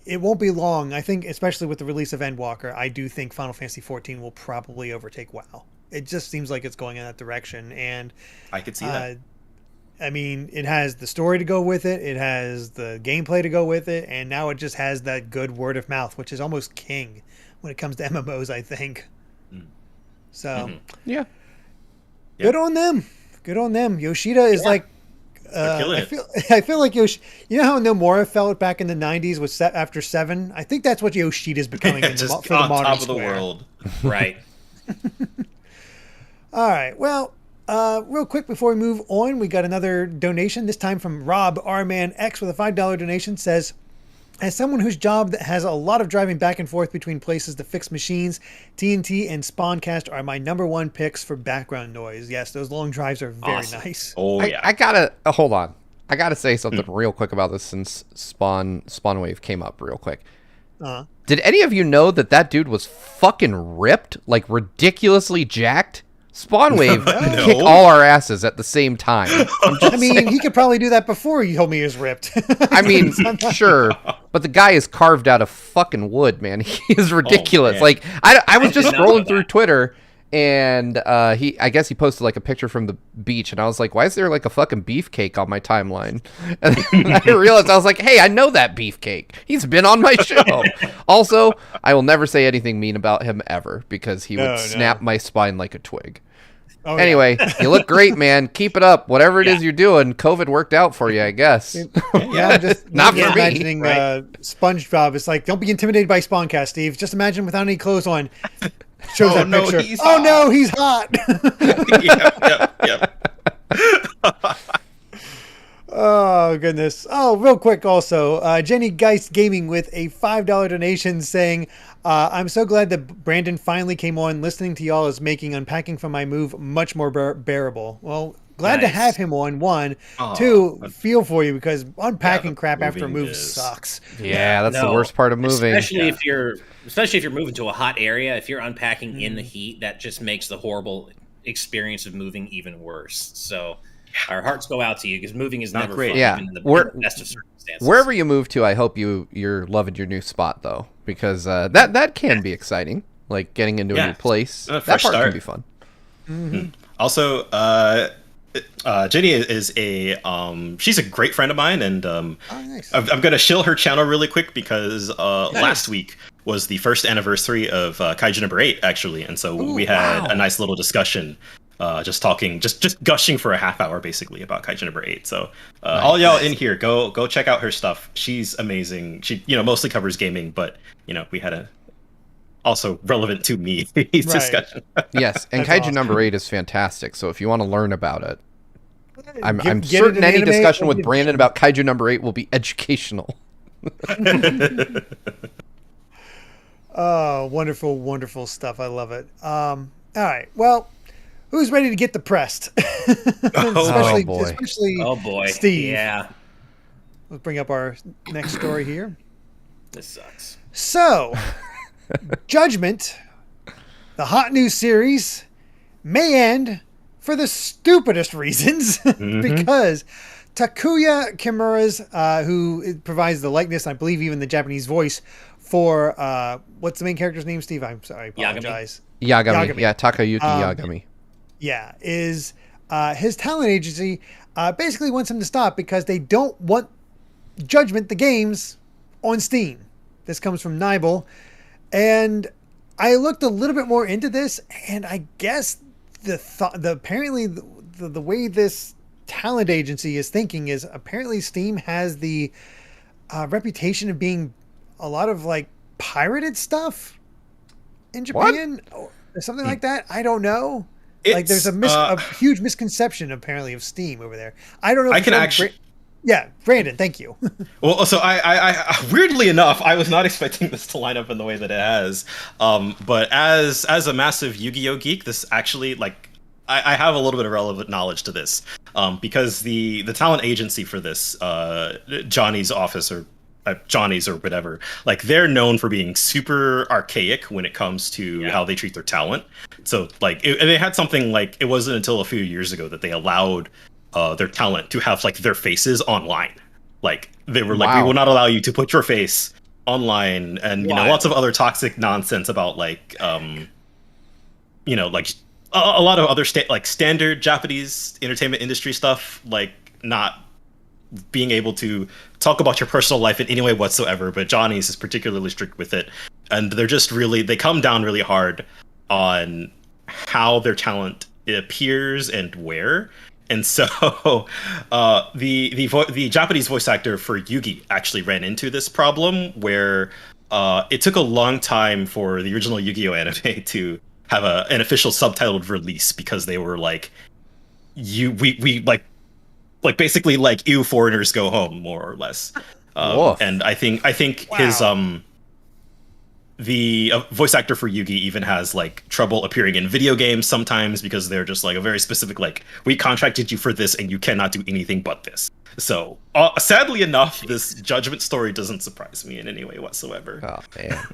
it won't be long. I think, especially with the release of Endwalker, I do think Final Fantasy XIV will probably overtake WoW. It just seems like it's going in that direction, and I could see that. I mean, it has the story to go with it, it has the gameplay to go with it, and now it just has that good word of mouth, which is almost king when it comes to MMOs, I think. So, good on them. Good on them. Yoshida is like, I feel like Yoshida. You know how Nomura felt back in the '90s with after 7? I think that's what Yoshida's becoming for the modern top of Square. the world, right? All right. Well, real quick before we move on, we got another donation, this time from Rob R-Man X with a $5 donation. Says, as someone whose job that has a lot of driving back and forth between places to fix machines, TNT and Spawncast are my #1 picks for background noise. Yes, those long drives are very nice. Oh yeah. I gotta hold on. I gotta say something real quick about this since Spawn Wave came up real quick. Did any of you know that dude was fucking ripped, like ridiculously jacked? Spawn Wave kick all our asses at the same time. I mean, he could probably do that before you told me he was ripped. I mean, sure, but the guy is carved out of fucking wood, man. He is ridiculous. Like, I was just scrolling through Twitter, and I guess he posted like a picture from the beach, and I was like, why is there like a fucking beefcake on my timeline? And then I realized, I was like, hey, I know that beefcake. He's been on my show. Also, I will never say anything mean about him ever, because he would snap my spine like a twig. Anyway, you look great, man. Keep it up. Whatever it is you're doing, COVID worked out for you, I guess. I'm just not for imagining SpongeBob. It's like, don't be intimidated by Spawncast, Steve. Just imagine without any clothes on. Shows that picture. He's hot. Yep. Oh Oh, goodness. Oh, real quick also, Jenny Geist Gaming with a $5 donation saying, I'm so glad that Brandon finally came on. Listening to y'all is making unpacking from my move much more bearable. Well, glad to have him on, one. Two, feel for you because unpacking crap after a move sucks. Yeah, that's the worst part of moving. Especially if you're moving to a hot area, if you're unpacking in the heat, that just makes the horrible experience of moving even worse. So our hearts go out to you because moving is never great. fun, Yeah, even in the best of circumstances. Wherever you move to, I hope you're loving your new spot though, because that can be exciting. Like getting into a new place, that part can be fun. Mm-hmm. Also, Jenny is she's a great friend of mine, and nice. I'm gonna shill her channel really quick because last week was the first anniversary of Kaiju number 8 actually, and so we had a nice little discussion. Just gushing for a half hour basically about Kaiju number 8. So all y'all in here, go check out her stuff. She's amazing. She mostly covers gaming, but we had a also relevant to me discussion. Yes, and Kaiju awesome. number 8 is fantastic. So if you want to learn about it, I'm Get certain it in any anime, discussion with get it. Brandon about Kaiju number 8 will be educational. Oh, wonderful, wonderful stuff. I love it. All right. Well, who's ready to get depressed? Oh, boy. Especially Steve. Yeah. Let's bring up our next story here. This sucks. So, Judgment, the hot new series, may end for the stupidest reasons because Takuya Kimura's, who provides the likeness, I believe even the Japanese voice for, what's the main character's name, Steve? I'm sorry, I apologize. Yagami. Yeah, Takayuki Yagami. Yeah, is his talent agency basically wants him to stop because they don't want Judgment, the games, on Steam. This comes from Nibel. And I looked a little bit more into this, and I guess apparently the way this talent agency is thinking is apparently Steam has the reputation of being a lot of like pirated stuff in Japan or something like that. I don't know. Like there's a huge misconception apparently of Steam over there. I don't know. Yeah, Brandon, thank you. Well, so I weirdly enough, I was not expecting this to line up in the way that it has. But as a massive Yu-Gi-Oh geek, this actually I have a little bit of relevant knowledge to this. Because the talent agency for this, Johnny's office or Johnny's or whatever, like they're known for being super archaic when it comes to how they treat their talent. So like they had something like it wasn't until a few years ago that they allowed their talent to have like their faces online. Like they were like, we will not allow you to put your face online, and lots of other toxic nonsense about like like a lot of other standard Japanese entertainment industry stuff, like not being able to talk about your personal life in any way whatsoever. But Johnny's is particularly strict with it, and they're just they come down really hard on how their talent appears and where. And so the Japanese voice actor for Yugi actually ran into this problem where it took a long time for the original Yu-Gi-Oh anime to have an official subtitled release because they were like, we basically like ew, foreigners go home, more or less. And I think his the voice actor for Yugi even has like trouble appearing in video games sometimes because they're just like a very specific, like, we contracted you for this and you cannot do anything but this. So sadly enough, this Judgment story doesn't surprise me in any way whatsoever. Oh man.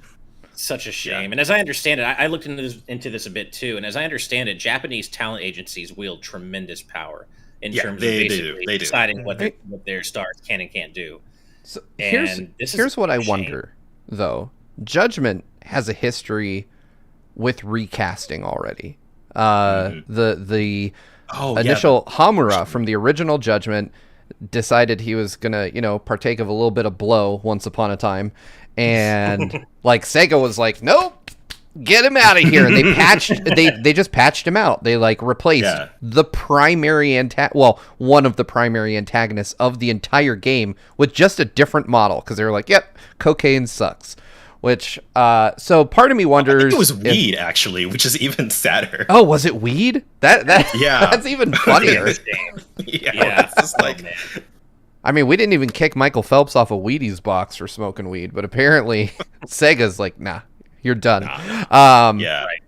Such a shame. Yeah. And as I understand it, I looked into this a bit too, and as I understand it, Japanese talent agencies wield tremendous power in terms of basically deciding what their stars can and can't do. So here's what I wonder though. Judgment has a history with recasting already. The initial Hamura from the original Judgment decided he was gonna, partake of a little bit of blow once upon a time, and like Sega was like, nope, get him out of here. And they just patched him out. They like replaced the primary one of the primary antagonists of the entire game with just a different model because they were like, yep, cocaine sucks. Which, so part of me wonders. I think it was weed, actually, which is even sadder. Oh, was it weed? That's even funnier. It's just like, I mean, we didn't even kick Michael Phelps off a Wheaties box for smoking weed, but apparently Sega's like, nah, you're done. Yeah. Right.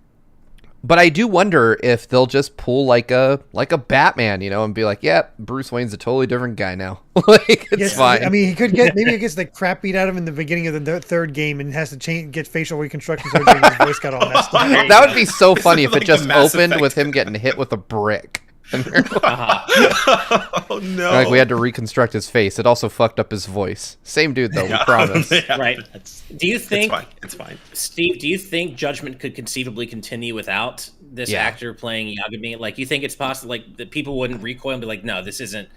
But I do wonder if they'll just pull like a Batman, and be like, yeah, Bruce Wayne's a totally different guy now. Like, it's fine. I mean, he could get, maybe he gets the crap beat out of him in the beginning of the third game and has to get facial reconstruction surgery and his voice got all messed up. That would be so funny if it just opened with him getting hit with a brick. Oh no! Like, we had to reconstruct his face. It also fucked up his voice. Same dude though, we promise. Right. Do you think it's fine, Steve? Do you think Judgment could conceivably continue without this actor playing Yagami? Like, you think it's possible? Like, that people wouldn't recoil and be like, "No, this isn't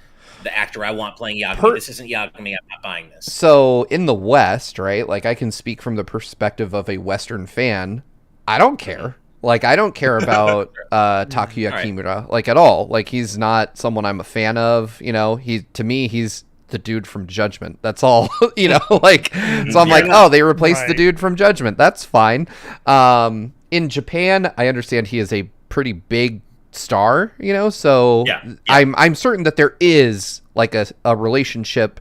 the actor I want playing Yagami. This isn't Yagami. I'm not buying this." So in the West, right? Like, I can speak from the perspective of a Western fan. I don't care. Like, I don't care about Takuya Kimura, like, at all. Like, he's not someone I'm a fan of, to me, he's the dude from Judgment. That's all, like, so I'm like, oh, they replaced the dude from Judgment. That's fine. In Japan, I understand he is a pretty big star, so I'm certain that there is, like, a relationship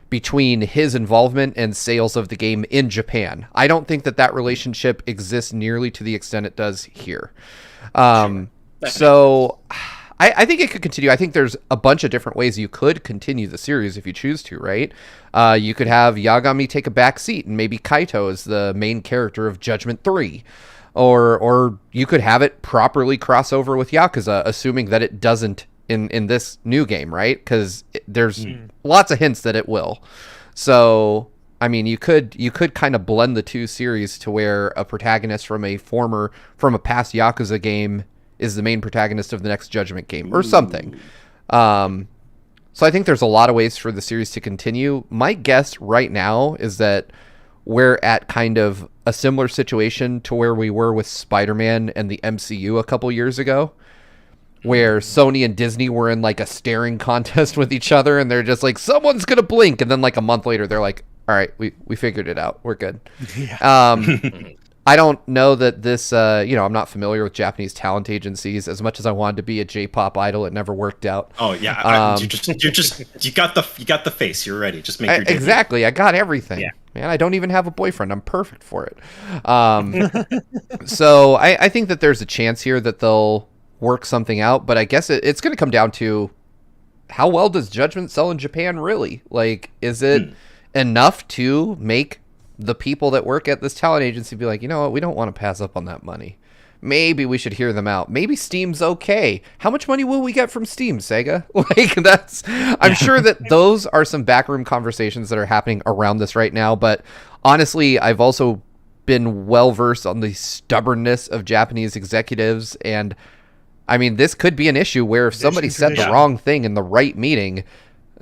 between his involvement and sales of the game in Japan. I don't think that relationship exists nearly to the extent it does here. So I think it could continue. I think there's a bunch of different ways you could continue the series if you choose to, right? You could have Yagami take a back seat and maybe Kaito is the main character of Judgment 3. Or you could have it properly cross over with Yakuza, assuming that it doesn't in this new game, right? Because there's lots of hints that it will. So, I mean, you could kind of blend the two series to where a protagonist from a past Yakuza game is the main protagonist of the next Judgment game or something. So I think there's a lot of ways for the series to continue. My guess right now is that we're at kind of a similar situation to where we were with Spider-Man and the MCU a couple years ago, where Sony and Disney were in like a staring contest with each other, and they're just like, someone's gonna blink, and then like a month later they're like, all right, we figured it out, we're good. I don't know that this I'm not familiar with Japanese talent agencies. As much as I wanted to be a J-pop idol, it never worked out. Oh yeah, you got the face, you're ready, just make your debut. Exactly, I got everything. Man, I don't even have a boyfriend, I'm perfect for it. So I think that there's a chance here that they'll work something out, but I guess it's going to come down to how well does Judgment sell in Japan, really? Like, is it enough to make the people that work at this talent agency be like, you know what, we don't want to pass up on that money. Maybe we should hear them out. Maybe Steam's okay. How much money will we get from Steam, Sega? I'm sure that those are some backroom conversations that are happening around this right now, but honestly, I've also been well-versed on the stubbornness of Japanese executives, and I mean, this could be an issue where if somebody said the wrong thing in the right meeting,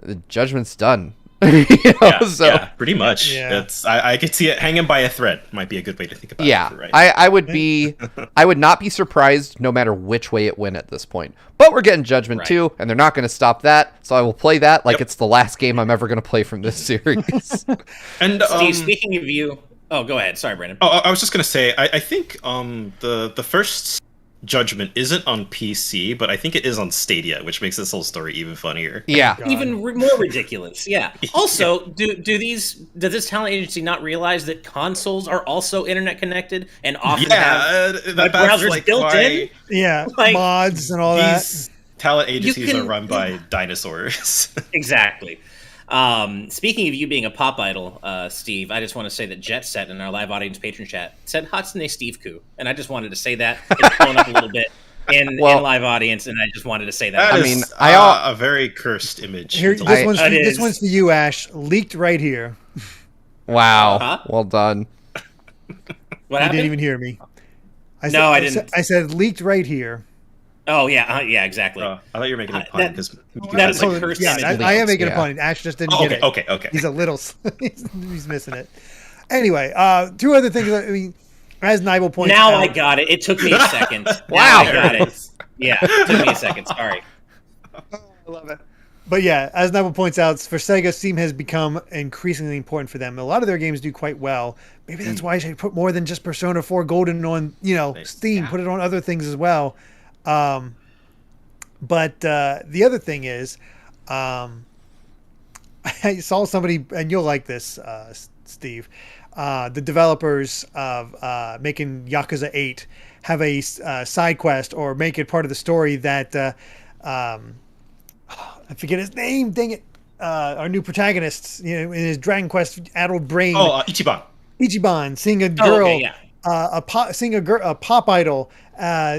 the Judgment's done. Pretty much. I could see it hanging by a thread. Might be a good way to think about it. Right. I would not be surprised no matter which way it went at this point. But we're getting Judgment 2, and they're not going to stop that, so I will play that like it's the last game I'm ever going to play from this series. And Steve, speaking of you, go ahead. Sorry, Brandon. I was just going to say, I think the first Judgment isn't on PC, but I think it is on Stadia, which makes this whole story even funnier. Yeah, even more ridiculous. Yeah. Also, does this talent agency not realize that consoles are also internet connected and often have browsers built in? Yeah, mods and all these talent agencies are run by dinosaurs. Exactly. Speaking of you being a pop idol, Steve, I just want to say that Jet Set in our live audience patron chat said Hatsune Steve-ku, and I just wanted to say that. It's blown up a little bit in live audience, and I just wanted to say that. I mean, a very cursed image. Here, this one's for you, Ash. Leaked right here. Wow. Well done. What happened? You didn't even hear me. I didn't. I said leaked right here. Oh yeah, exactly. I thought you were making a pun because that's like cursed. I am making a pun. Ash just didn't get it. Okay. He's a little. He's missing it. Anyway, two other things. I mean, as Nibel pointed out. Now I got it. It took me a second. Wow, I got it. Yeah, it took me a second. Sorry. I love it. But yeah, as Nibel points out, for Sega, Steam has become increasingly important for them. A lot of their games do quite well. Maybe that's why I should put more than just Persona 4 Golden on, Steam. Put it on other things as well. But the other thing is, I saw somebody, and you'll like this, Steve. The developers of making Yakuza 8 have a side quest or make it part of the story that I forget his name. Dang it! Our new protagonist, in his Dragon Quest addled brain. Oh, Ichiban. Ichiban seeing a girl, okay, yeah. seeing a pop idol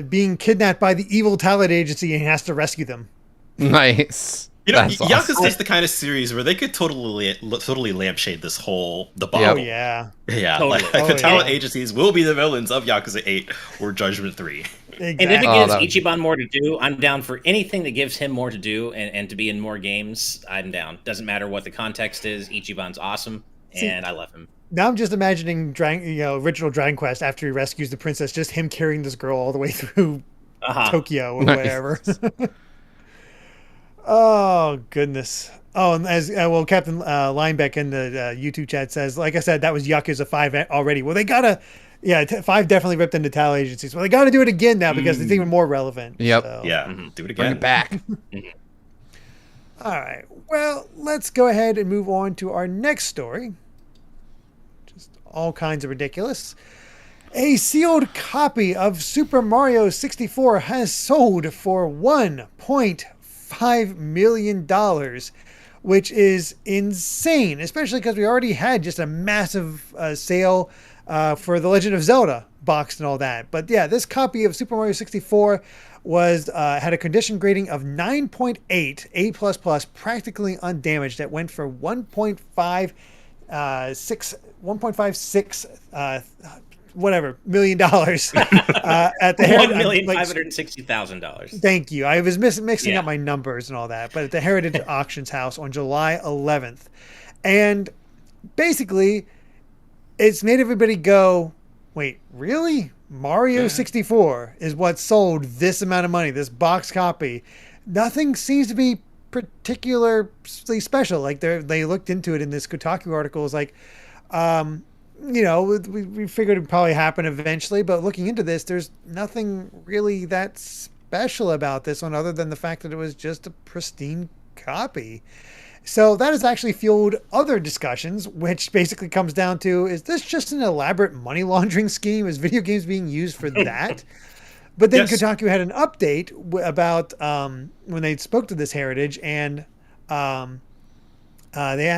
being kidnapped by the evil talent agency, and he has to rescue them. Nice. Yakuza awesome. Is the kind of series where they could totally lampshade this whole debacle. Oh yeah, yeah. Totally. Like the talent agencies will be the villains of Yakuza 8 or Judgment 3. Exactly. And if it gives Ichiban more to do, I'm down for anything that gives him more to do and to be in more games. I'm down. Doesn't matter what the context is. Ichiban's awesome, and I love him. Now I'm just imagining, original Dragon Quest after he rescues the princess, just him carrying this girl all the way through Tokyo or whatever. Oh goodness! Oh, and as Captain Linebeck in the YouTube chat says, like I said, that was Yakuza 5 already. Well, they gotta, 5 definitely ripped into talent agencies. Well, they got to do it again now because it's even more relevant. Yep. So. Yeah. Do it again. Bring it back. All right. Well, let's go ahead and move on to our next story. Just all kinds of ridiculous. A sealed copy of Super Mario 64 has sold for $1.5 million, which is insane, especially because we already had just a massive sale for The Legend of Zelda box and all that. But yeah, this copy of Super Mario 64 was had a condition grading of 9.8, A++, practically undamaged. That went for $1.56 million at the $1,560,000. Thank you. I was mixing up my numbers and all that, but at the Heritage Auctions House on July 11th, and basically, it's made everybody go, "Wait, really? Mario 64 is what sold this amount of money? This box copy? Nothing seems to be particularly special." Like they looked into it in this Kotaku article. It's like, we figured it'd probably happen eventually, but looking into this, there's nothing really that special about this one other than the fact that it was just a pristine copy. So that has actually fueled other discussions, which basically comes down to, is this just an elaborate money laundering scheme? Is video games being used for that? But then Kotaku had an update about when they spoke to this Heritage, and they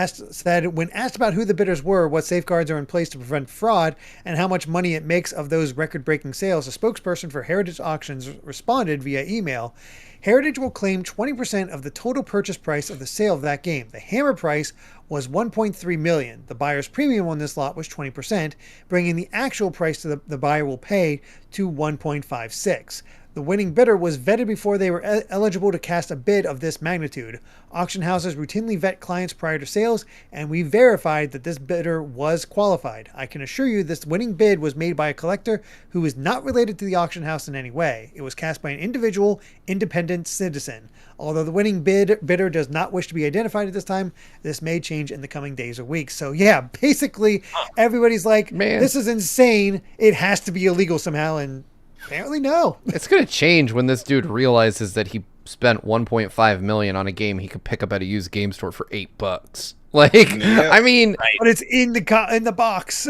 said when asked about who the bidders were, what safeguards are in place to prevent fraud, and how much money it makes of those record-breaking sales, a spokesperson for Heritage Auctions responded via email. Heritage will claim 20% of the total purchase price of the sale of that game. The hammer price was $1.3 million. The buyer's premium on this lot was 20%, bringing the actual price the buyer will pay to $1.56. The winning bidder was vetted before they were eligible to cast a bid of this magnitude. Auction houses routinely vet clients prior to sales, and we verified that this bidder was qualified. I can assure you this winning bid was made by a collector who is not related to the auction house in any way. It was cast by an individual, independent citizen. Although the winning bidder does not wish to be identified at this time, this may change in the coming days or weeks. So yeah, basically everybody's like, man, this is insane. It has to be illegal somehow, and apparently no. It's going to change when this dude realizes that he spent $1.5 million on a game he could pick up at a used game store for $8. Like, yeah. I mean, but it's in the box.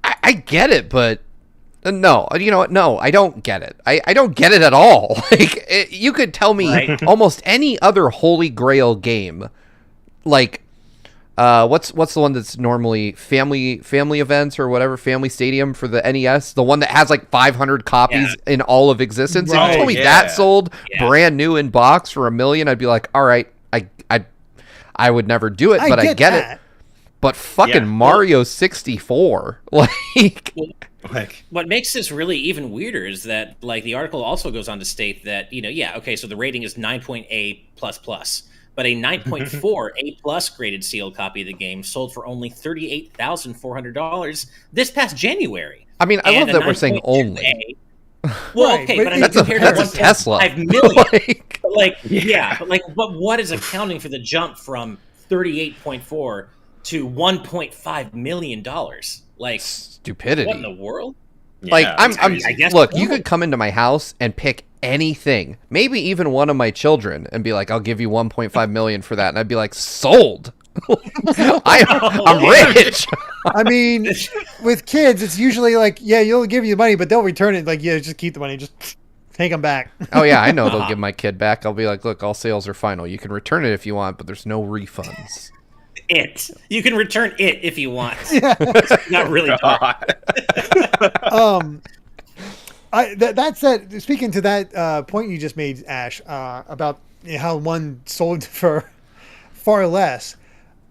I get it, but no, you know what? No, I don't get it. I don't get it at all. Like, you could tell me almost any other Holy Grail game, like, what's the one that's normally family events or whatever, Family Stadium for the NES, the one that has like 500 copies in all of existence. If you told me that sold brand new in box for $1 million, I'd be like, all right, I would never do it, but I get it. But fucking Mario 64, like what makes this really even weirder is that, like, the article also goes on to state that, so the rating is 9.A++. But a 9.4 A+ graded sealed copy of the game sold for only $38,400 this past January. I mean, I love that we're saying only. Well, okay, but that's a Tesla. 5 million. But what is accounting for the jump from 38.4 to $1.5 million? Like, stupidity. What in the world? Like, I guess, look, you could come into my house and pick anything, maybe even one of my children, and be like, I'll give you $1.5 million for that, and I'd be like, sold. I'm rich. I mean, with kids, it's usually like, yeah, you'll give you the money, but they'll return it. Like, yeah, just keep the money, just take them back. Oh yeah, I know they'll give my kid back. I'll be like, look, all sales are final. You can return it if you want, but there's no refunds. You can return it if you want. Yeah. Not really. That said, speaking to that point you just made, Ash, about how one sold for far less,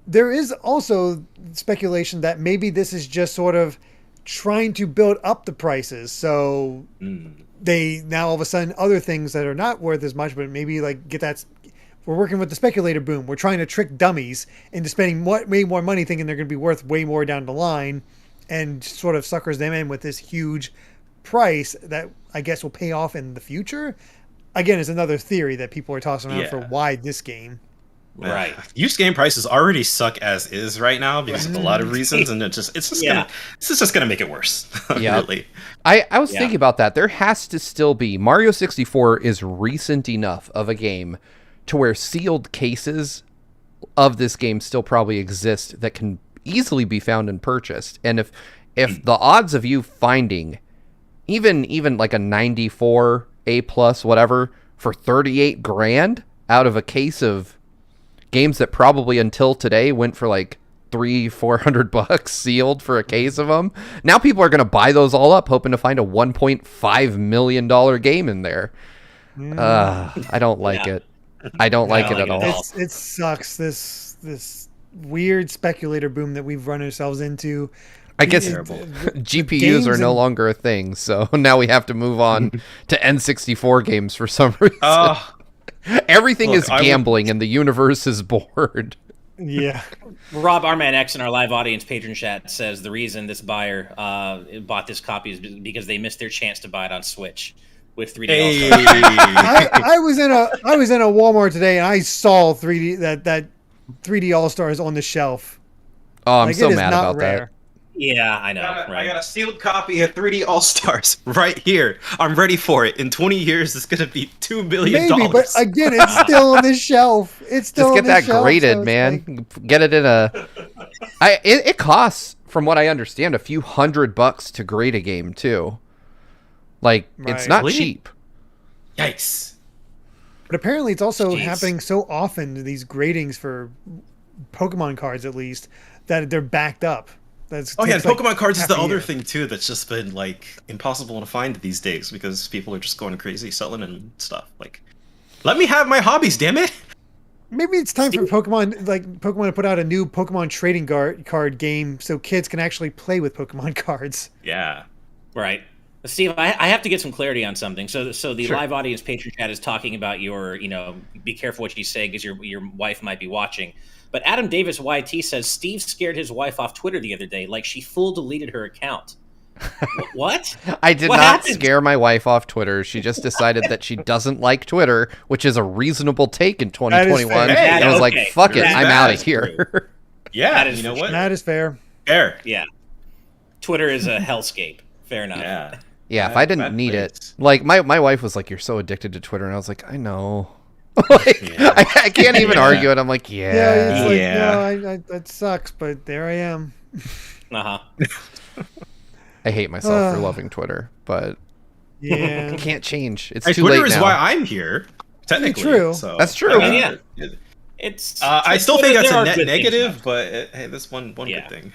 there is also speculation that maybe this is just sort of trying to build up the prices. So they now all of a sudden other things that are not worth as much, but maybe like get that. We're working with the speculator boom. We're trying to trick dummies into spending way more money, thinking they're going to be worth way more down the line, and sort of suckers them in with this huge price that I guess will pay off in the future. Again, is another theory that people are tossing around for why this game. Right. Used game prices already suck as is right now because of a lot of reasons, and this is just gonna make it worse. Yeah. Really. I was thinking about that. There has to still be Mario 64 is recent enough of a game to where sealed cases of this game still probably exist that can easily be found and purchased. And if the odds of you finding even like a 94 A+ whatever for 38 grand out of a case of games that probably until today went for like $300-400 sealed for a case of them, now people are going to buy those all up hoping to find a $1.5 million game in there. I don't like it. I don't like it at all. It sucks, this weird speculator boom that we've run ourselves into. I guess GPUs are no longer a thing, so now we have to move on to N64 games for some reason. Everything is gambling and the universe is bored. Yeah. Rob Arman X in our live audience patron chat says the reason this buyer bought this copy is because they missed their chance to buy it on Switch with 3D All-Stars. I was in a Walmart today and I saw 3D that 3D All-Stars on the shelf. Oh, I'm so mad about that. Yeah, I know. I got a sealed copy of 3D All-Stars right here. I'm ready for it. In 20 years, it's going to be $2 billion. Maybe, but again, it's still on the shelf. It's still just get that shelf, graded, so man. like... Get it in a. It costs, from what I understand, a few $100 to grade a game too. Like it's not cheap. Yikes! But apparently, it's also happening so often. These gradings for Pokemon cards, at least, that they're backed up. Pokemon cards is the other thing too that's just been like impossible to find these days because people are just going crazy selling and stuff. Like, let me have my hobbies, damn it! Maybe it's time for Pokemon to put out a new Pokemon trading card game so kids can actually play with Pokemon cards. Yeah, right. Steve, I have to get some clarity on something. So the live audience patron chat is talking about your, be careful what you say because your wife might be watching. But Adam Davis YT says Steve scared his wife off Twitter the other day, like she full deleted her account. What? I did not scare my wife off Twitter. She just decided that she doesn't like Twitter, which is a reasonable take in 2021. And I was like, fuck it, I'm out of here. Yeah, you know what? That is fair. Fair. Yeah. Twitter is a hellscape. Fair enough. Yeah, if I didn't need it. Like, my wife was like, you're so addicted to Twitter. And I was like, I know. I can't even argue it. I'm like, that sucks, but there I am. I hate myself for loving Twitter, but I can't change. It's too late Twitter is now. why I'm here. Technically, true. So, that's true. It's. I still think that's a net negative, but hey, that's one good thing.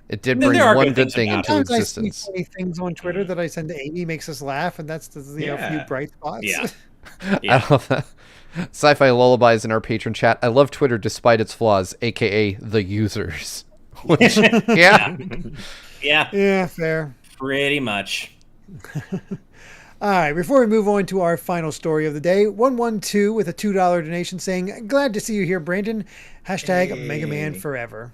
It did bring one good thing into existence. I see things on Twitter that I send to Amy makes us laugh, and that's a few bright spots. Yeah. I love that. Sci-Fi Lullabies in our patron chat. I love Twitter despite its flaws, aka the users. Which, Yeah, fair. Pretty much. All right, before we move on to our final story of the day, 112 with a $2 donation saying, glad to see you here, Brandon. Hashtag Mega Man Forever.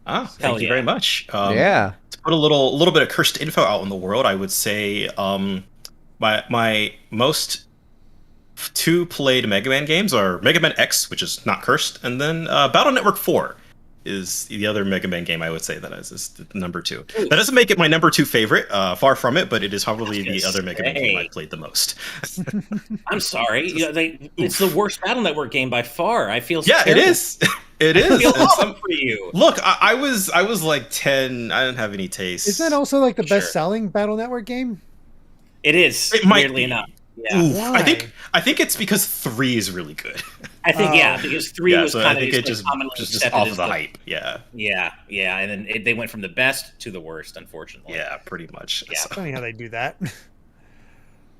Thank you very much. To put a little bit of cursed info out in the world, I would say my most two played Mega Man games are Mega Man X, which is not cursed, and then Battle Network 4 is the other Mega Man game I would say that is number 2. That doesn't make it my number 2 favorite, far from it, but it is probably the other Mega Man game I played the most. I'm sorry, it's the worst Battle Network game by far. I feel terrible. It is. It is. I feel awesome for you. Look, I was like 10. I didn't have any taste. Is that also like the best-selling Battle Network game? It is. It might weirdly be. enough. Yeah. I think it's because 3 is really good. I think because 3 was kind of just off of the hype. Yeah. Yeah, and then they went from the best to the worst, unfortunately. Yeah, pretty much. Yeah, funny how they do that.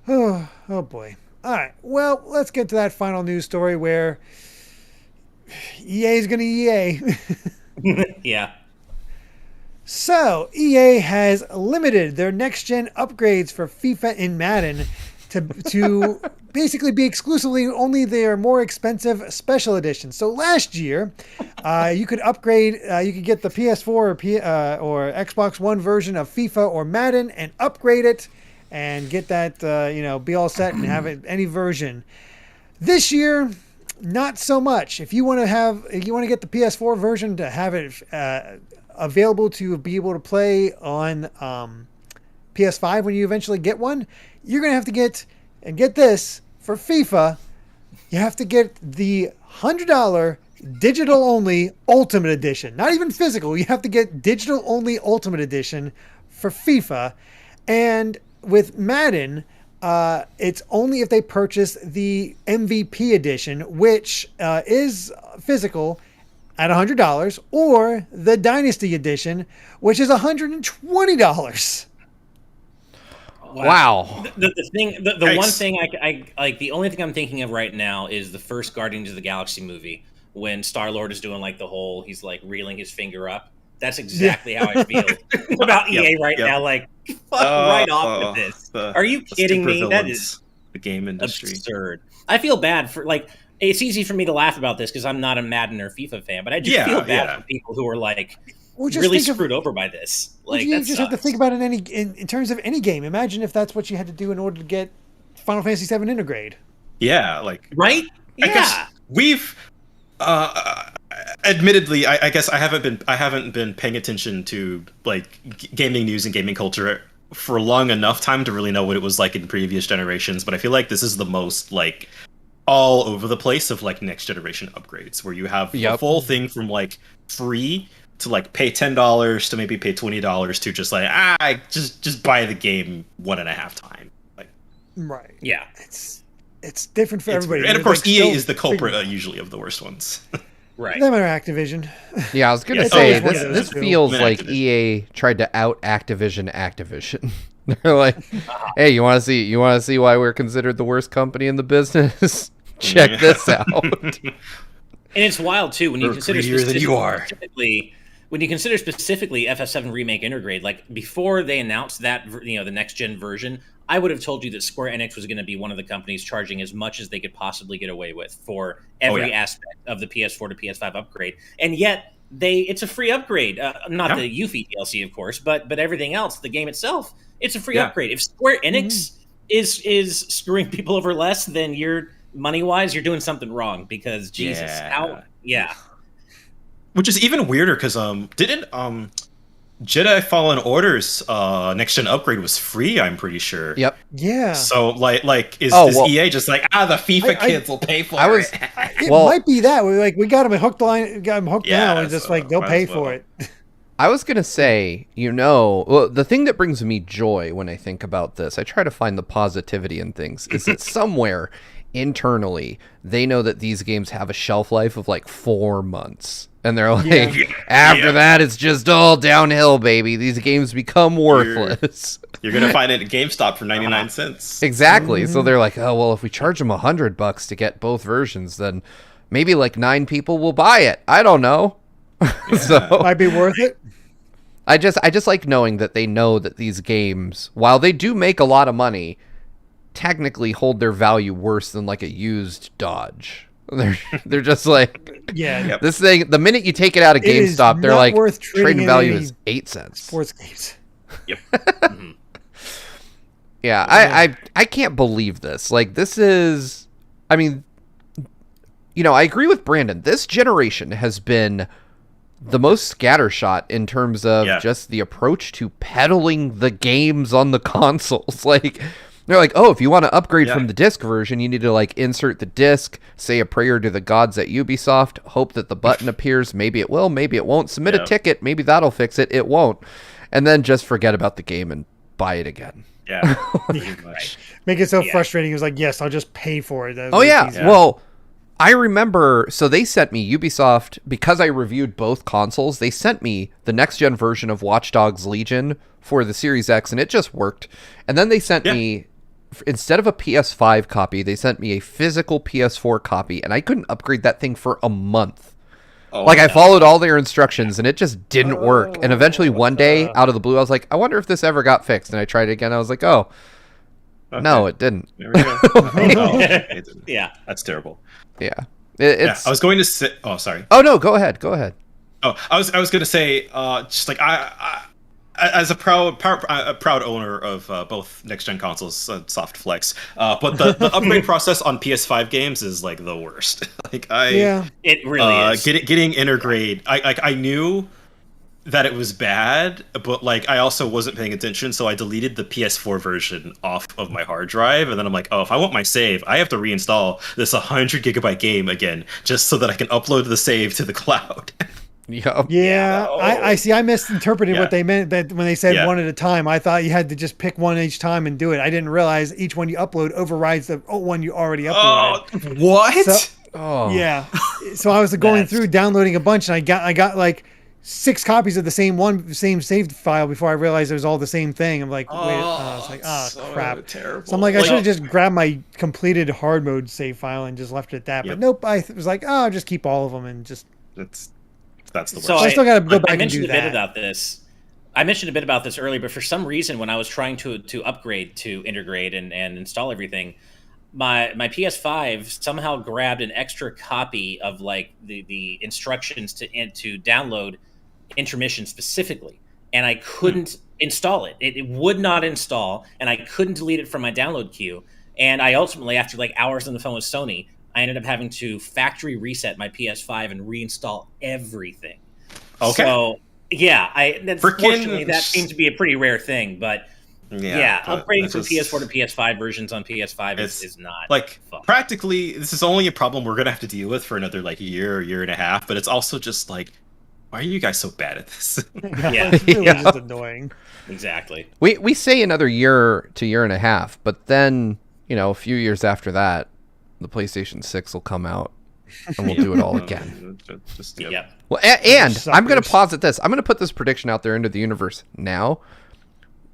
Oh boy. All right. Well, let's get to that final news story where EA is going to EA. Yeah. So, EA has limited their next-gen upgrades for FIFA and Madden to basically be exclusively only their more expensive special editions. So last year, you could upgrade, you could get the PS4 or Xbox One version of FIFA or Madden and upgrade it and get that, be all set and have it any version. This year, not so much. If you want to get the PS4 version to have it available to be able to play on PS5 when you eventually get one, you're going to have to get this, for FIFA, you have to get the $100 digital only Ultimate Edition. Not even physical. You have to get digital only Ultimate Edition for FIFA. And with Madden, it's only if they purchase the MVP edition, which is physical at $100, or the Dynasty edition, which is $120. Wow. The one thing I like, the only thing I'm thinking of right now is the first Guardians of the Galaxy movie when Star-Lord is doing like the whole, he's like reeling his finger up. That's exactly how I feel about EA right now. Like, fuck right off with this. Are you kidding me? That is the game industry. Absurd. I feel bad for, like, it's easy for me to laugh about this because I'm not a Madden or FIFA fan, but I just feel bad for people who are like really screwed over by this. Like, you just have to think about it in terms of any game. Imagine if that's what you had to do in order to get Final Fantasy VII Intergrade. Yeah, like right. I guess we've admittedly, I guess I haven't been paying attention to like gaming news and gaming culture for long enough time to really know what it was like in previous generations. But I feel like this is the most like all over the place of like next generation upgrades, where you have a full thing from like free to like pay $10 to maybe pay $20 to just like just buy the game 1.5 times. Like, right? Yeah, it's different for everybody. And of course, like, EA is the culprit usually of the worst ones. Right. Them are Activision. Yeah, I was gonna say this feels like EA tried to out Activision. They're like, hey, you want to see why we're considered the worst company in the business? Check this out. And it's wild too when you consider specifically FF7 Remake Intergrade. Like before they announced that the next gen version, I would have told you that Square Enix was going to be one of the companies charging as much as they could possibly get away with for every aspect of the PS4 to PS5 upgrade. And yet it's a free upgrade. Not the Yuffie DLC, of course, but everything else, the game itself, it's a free upgrade. If Square Enix is screwing people over less, then you're money-wise, you're doing something wrong because Jesus, Which is even weirder because didn't Jedi Fallen Order's next gen upgrade was free? I'm pretty sure. Yep. Yeah. So is EA just like the FIFA kids will pay for it? It might be that we got them hooked now, and just like they'll pay for it. I was gonna say, the thing that brings me joy when I think about this, I try to find the positivity in things, is that somewhere internally they know that these games have a shelf life of like 4 months. And they're like, after that, it's just all downhill, baby. These games become worthless. You're going to find it at GameStop for 99 cents. Exactly. Mm-hmm. So they're like, oh, well, if we charge them $100 to get both versions, then maybe like 9 people will buy it. I don't know. So might be worth it. I just like knowing that they know that these games, while they do make a lot of money, technically hold their value worse than like a used Dodge. They're just like, this thing, the minute you take it out of GameStop, they're like, trading value is 8 cents. Sports games. Yep. Mm-hmm. Yeah, I can't believe this. Like, this is, I mean, I agree with Brandon. This generation has been the most scattershot in terms of just the approach to peddling the games on the consoles. Like, They're like, oh, if you want to upgrade from the disc version, you need to like insert the disc, say a prayer to the gods at Ubisoft, hope that the button appears. Maybe it will, maybe it won't. Submit a ticket. Maybe that'll fix it. It won't. And then just forget about the game and buy it again. Yeah. Pretty much. Make it so frustrating. It was like, yes, I'll just pay for it. Oh, yeah. Well, I remember, so they sent me Ubisoft, because I reviewed both consoles, they sent me the next-gen version of Watch Dogs Legion for the Series X, and it just worked. And then they sent me, instead of a PS5 copy, they sent me a physical PS4 copy, and I couldn't upgrade that thing for a month. I followed all their instructions, and it just didn't work. And eventually, one day, out of the blue, I was like, I wonder if this ever got fixed. And I tried it again. I was like, oh, no, it didn't. There we go. Yeah. That's terrible. Yeah. I was going to say... Oh, sorry. Oh, no, go ahead. Oh, I was going to say, just like, I as a proud owner of both next-gen consoles, soft flex, but the upgrade process on PS5 games is like the worst. Like it really is. Getting intergrade. I knew that it was bad, but like I also wasn't paying attention, so I deleted the PS4 version off of my hard drive, and then I'm like, oh, if I want my save, I have to reinstall this 100 gigabyte game again just so that I can upload the save to the cloud. Yep. Yeah, I see. I misinterpreted what they meant that when they said one at a time. I thought you had to just pick one each time and do it. I didn't realize each one you upload overrides the one you already uploaded. What? Yeah. So I was going through downloading a bunch, and I got like 6 copies of the same saved file before I realized it was all the same thing. I'm like, wait. I was like, so crap. Terrible. So I'm like, I should have just grabbed my completed hard mode save file and just left it at that. But nope. I was like, I'll just keep all of them and just. That's the worst. So I still got to go back and do that. I mentioned a bit about this earlier, but for some reason, when I was trying to upgrade to integrate and install everything, my PS5 somehow grabbed an extra copy of like the instructions to download Intermission specifically, and I couldn't install it. It would not install, and I couldn't delete it from my download queue. And I ultimately, after like hours on the phone with Sony, I ended up having to factory reset my PS5 and reinstall everything. Okay. So, fortunately, that seems to be a pretty rare thing. But, upgrading from PS4 to PS5 versions on PS5 is not like fun. Practically, this is only a problem we're going to have to deal with for another like year and a half. But it's also just like, why are you guys so bad at this? It's really just annoying. Exactly. We say another year to year and a half, but then, a few years after that, the PlayStation 6 will come out, and we'll do it all again. Well, and I'm going to posit this. I'm going to put this prediction out there into the universe now.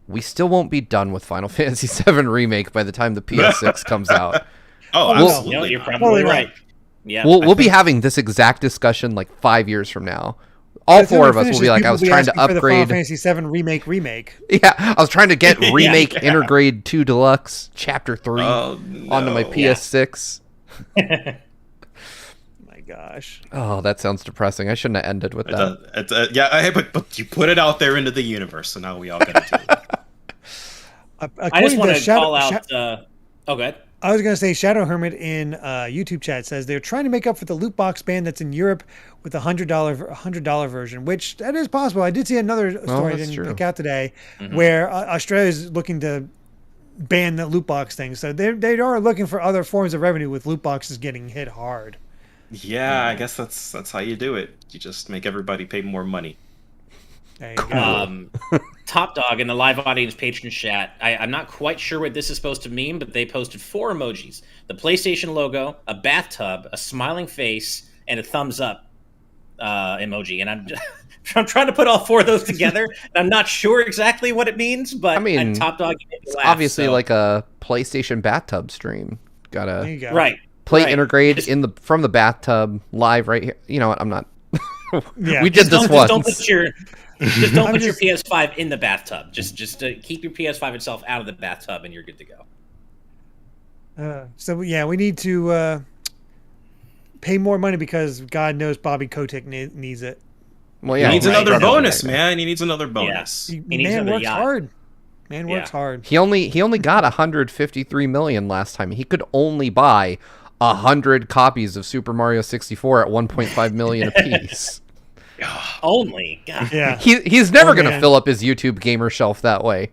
We still won't be done with Final Fantasy VII Remake by the time the PS6 comes out. Absolutely. You're probably right. Yeah, we'll be having this exact discussion like 5 years from now. All 4 of us will be like, I was trying to upgrade Final Fantasy VII remake. Yeah, I was trying to get remake Intergrade 2 Deluxe Chapter 3 onto my PS6. My gosh. Oh, that sounds depressing. I shouldn't have ended with that. But you put it out there into the universe, so now we all got to do it. I just want to call out. Go ahead. I was going to say Shadow Hermit in YouTube chat says they're trying to make up for the loot box ban that's in Europe with a $100 version, which that is possible. I did see another story I didn't pick out today where Australia is looking to ban the loot box thing. So they are looking for other forms of revenue with loot boxes getting hit hard. Yeah, I guess that's how you do it. You just make everybody pay more money. There you go. Top Dog in the live audience patron chat. I'm not quite sure what this is supposed to mean, but they posted 4 emojis: the PlayStation logo, a bathtub, a smiling face, and a thumbs up emoji. And I'm trying to put all 4 of those together. And I'm not sure exactly what it means, but Top Dog it's obviously like a PlayStation bathtub stream. There you go. Right. Play Intergrade from the bathtub live right here. You know what? I'm not. Yeah. We did this once. Don't put your PS5 in the bathtub. Just keep your PS5 itself out of the bathtub, and you're good to go. We need to pay more money because God knows Bobby Kotick needs it. Well, yeah, he needs another bonus, man. He needs another bonus. Yeah. Man works hard. Man works hard. He only got 153 million last time. He could only buy 100 copies of Super Mario 64 at 1.5 million apiece. Only, God. Yeah. He's never going to fill up his YouTube gamer shelf that way.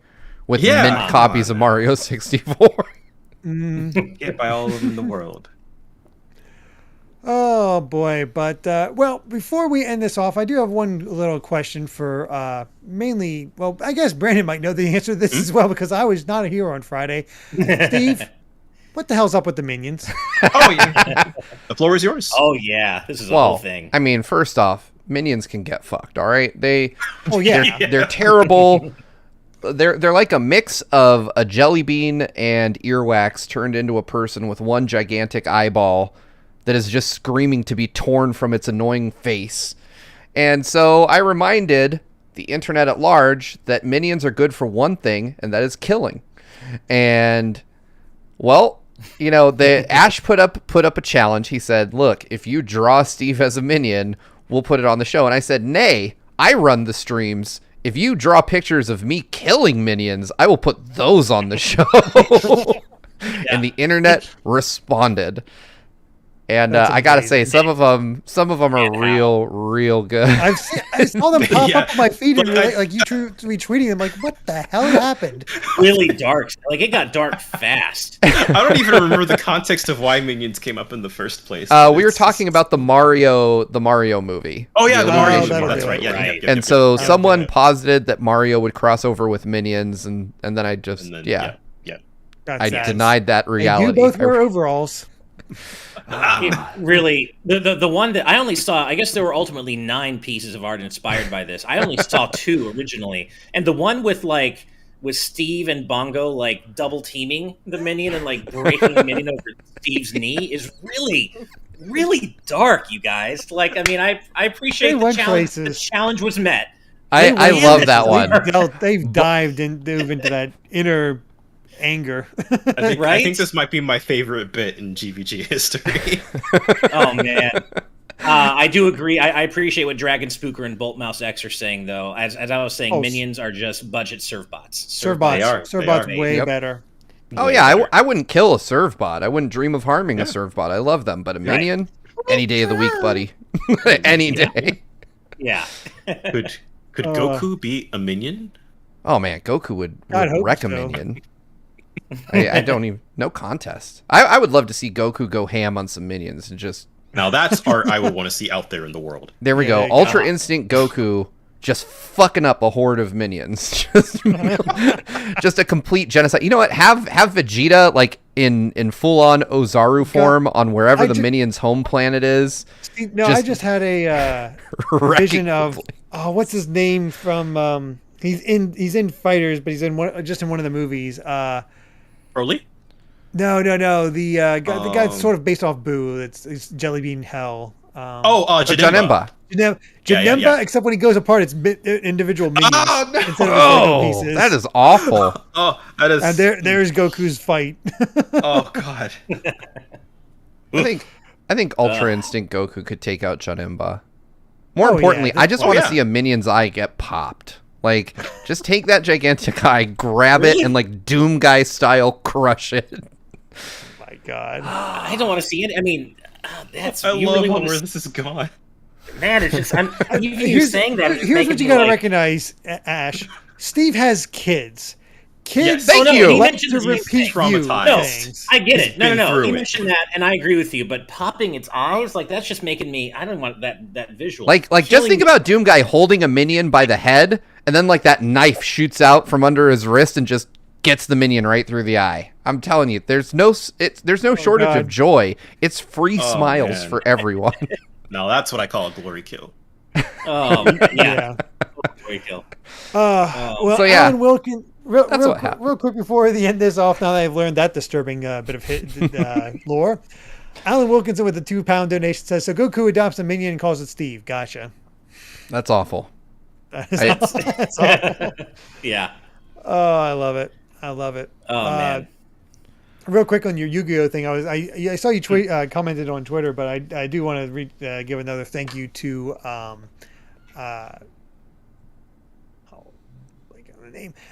with mint copies of Mario 64. Can't buy all of them in the world. Oh boy, but well, before we end this off, I do have one little question for mainly. Well, I guess Brandon might know the answer to this as well because I was not here on Friday. Steve, what the hell's up with the minions? Oh yeah, the floor is yours. Oh yeah, this is a whole thing. I mean, first off, minions can get fucked. All right, they're terrible. They're like a mix of a jelly bean and earwax turned into a person with one gigantic eyeball that is just screaming to be torn from its annoying face. And so I reminded the internet at large that minions are good for one thing, and that is killing. And, well, you know, Ash put up a challenge. He said, look, if you draw Steve as a minion, we'll put it on the show. And I said, nay, I run the streams. If you draw pictures of me killing minions, I will put those on the show. And the internet responded. And I gotta say, some of them are real good. I saw them pop up on my feed and like you retweeting them. Like, what the hell happened? Really dark. Like it got dark fast. I don't even remember the context of why minions came up in the first place. We were talking about the Mario movie. Oh yeah, the Mario movie. That's right. Yeah, right. Yeah, and so someone posited that Mario would cross over with minions, and then I just I denied that reality. And you both wear overalls. Really, the one that I only saw, I guess there were ultimately 9 pieces of art inspired by this. I only saw 2 originally, and the one with Steve and Bongo like double teaming the minion and like breaking the minion over Steve's knee is really, really dark, you guys. Like, I mean, I appreciate the challenge. The challenge was met. I love that one. They've dived into that inner anger. I think this might be my favorite bit in GVG history. Oh man, I do agree. I appreciate what Dragon Spooker and Bolt Mouse X are saying, though. As I was saying, minions are just budget serve bots. Servbots way better. Oh yeah, I wouldn't kill a serve bot. I wouldn't dream of harming a serve bot. I love them, but a minion, any day of the week, buddy. Any day. Yeah. Could Goku be a minion? Oh man, Goku would wreck a minion. I don't even, no contest. I would love to see Goku go ham on some minions and just. Now that's art I would want to see out there in the world. There we go. Ultra Instinct Goku just fucking up a horde of minions. Just a complete genocide. You know what? Have Vegeta like in full on Ozaru form on wherever the minions' home planet is. I just had a vision of what's his name from he's in Fighters, but he's in one of the movies. Broly? No. The guy that's sort of based off Boo. It's Jellybean Hell. Janemba. Janemba, except when he goes apart, it's individual minions. Instead of pieces. That is awful. That is. And there's Goku's fight. Oh God. I think Ultra Instinct Goku could take out Janemba. More importantly, I just want to see a minion's eye get popped. Like, just take that gigantic eye, grab it, and like Doom Guy style crush it. Oh my God. I don't want to see it. I mean, I love where this is going. Man, it's just you're saying that. Here's what you gotta recognize, Ash. Steve has kids. Kids, thank you. He mentioned to repeat traumatized. I get it. No. He mentioned that, and I agree with you. But popping its eyes, like that's just making me. I don't want that visual. Like just think about Doom Guy holding a minion by the head, and then like that knife shoots out from under his wrist and just gets the minion right through the eye. I'm telling you, there's no shortage of joy. It's free smiles for everyone. Now that's what I call a glory kill. Yeah. Glory kill. Alan Wilkins. Real quick before the end this off, now that I've learned that disturbing bit of lore, Alan Wilkinson with the £2 donation says, so Goku adopts a minion and calls it Steve. Gotcha. That's awful. That's awful. Yeah. Oh, I love it. Oh, man. Real quick on your Yu-Gi-Oh thing, I saw you commented on Twitter, but I do want to give another thank you to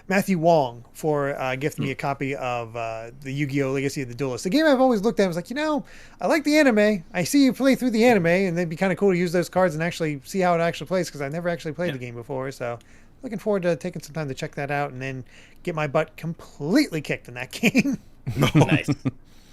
Matthew Wong for gifting me a copy of the Yu-Gi-Oh! Legacy of the Duelist. The game I've always looked at, I was like, I like the anime. I see you play through the anime, and it'd be kind of cool to use those cards and actually see how it actually plays, because I never actually played the game before. So looking forward to taking some time to check that out and then get my butt completely kicked in that game. Nice.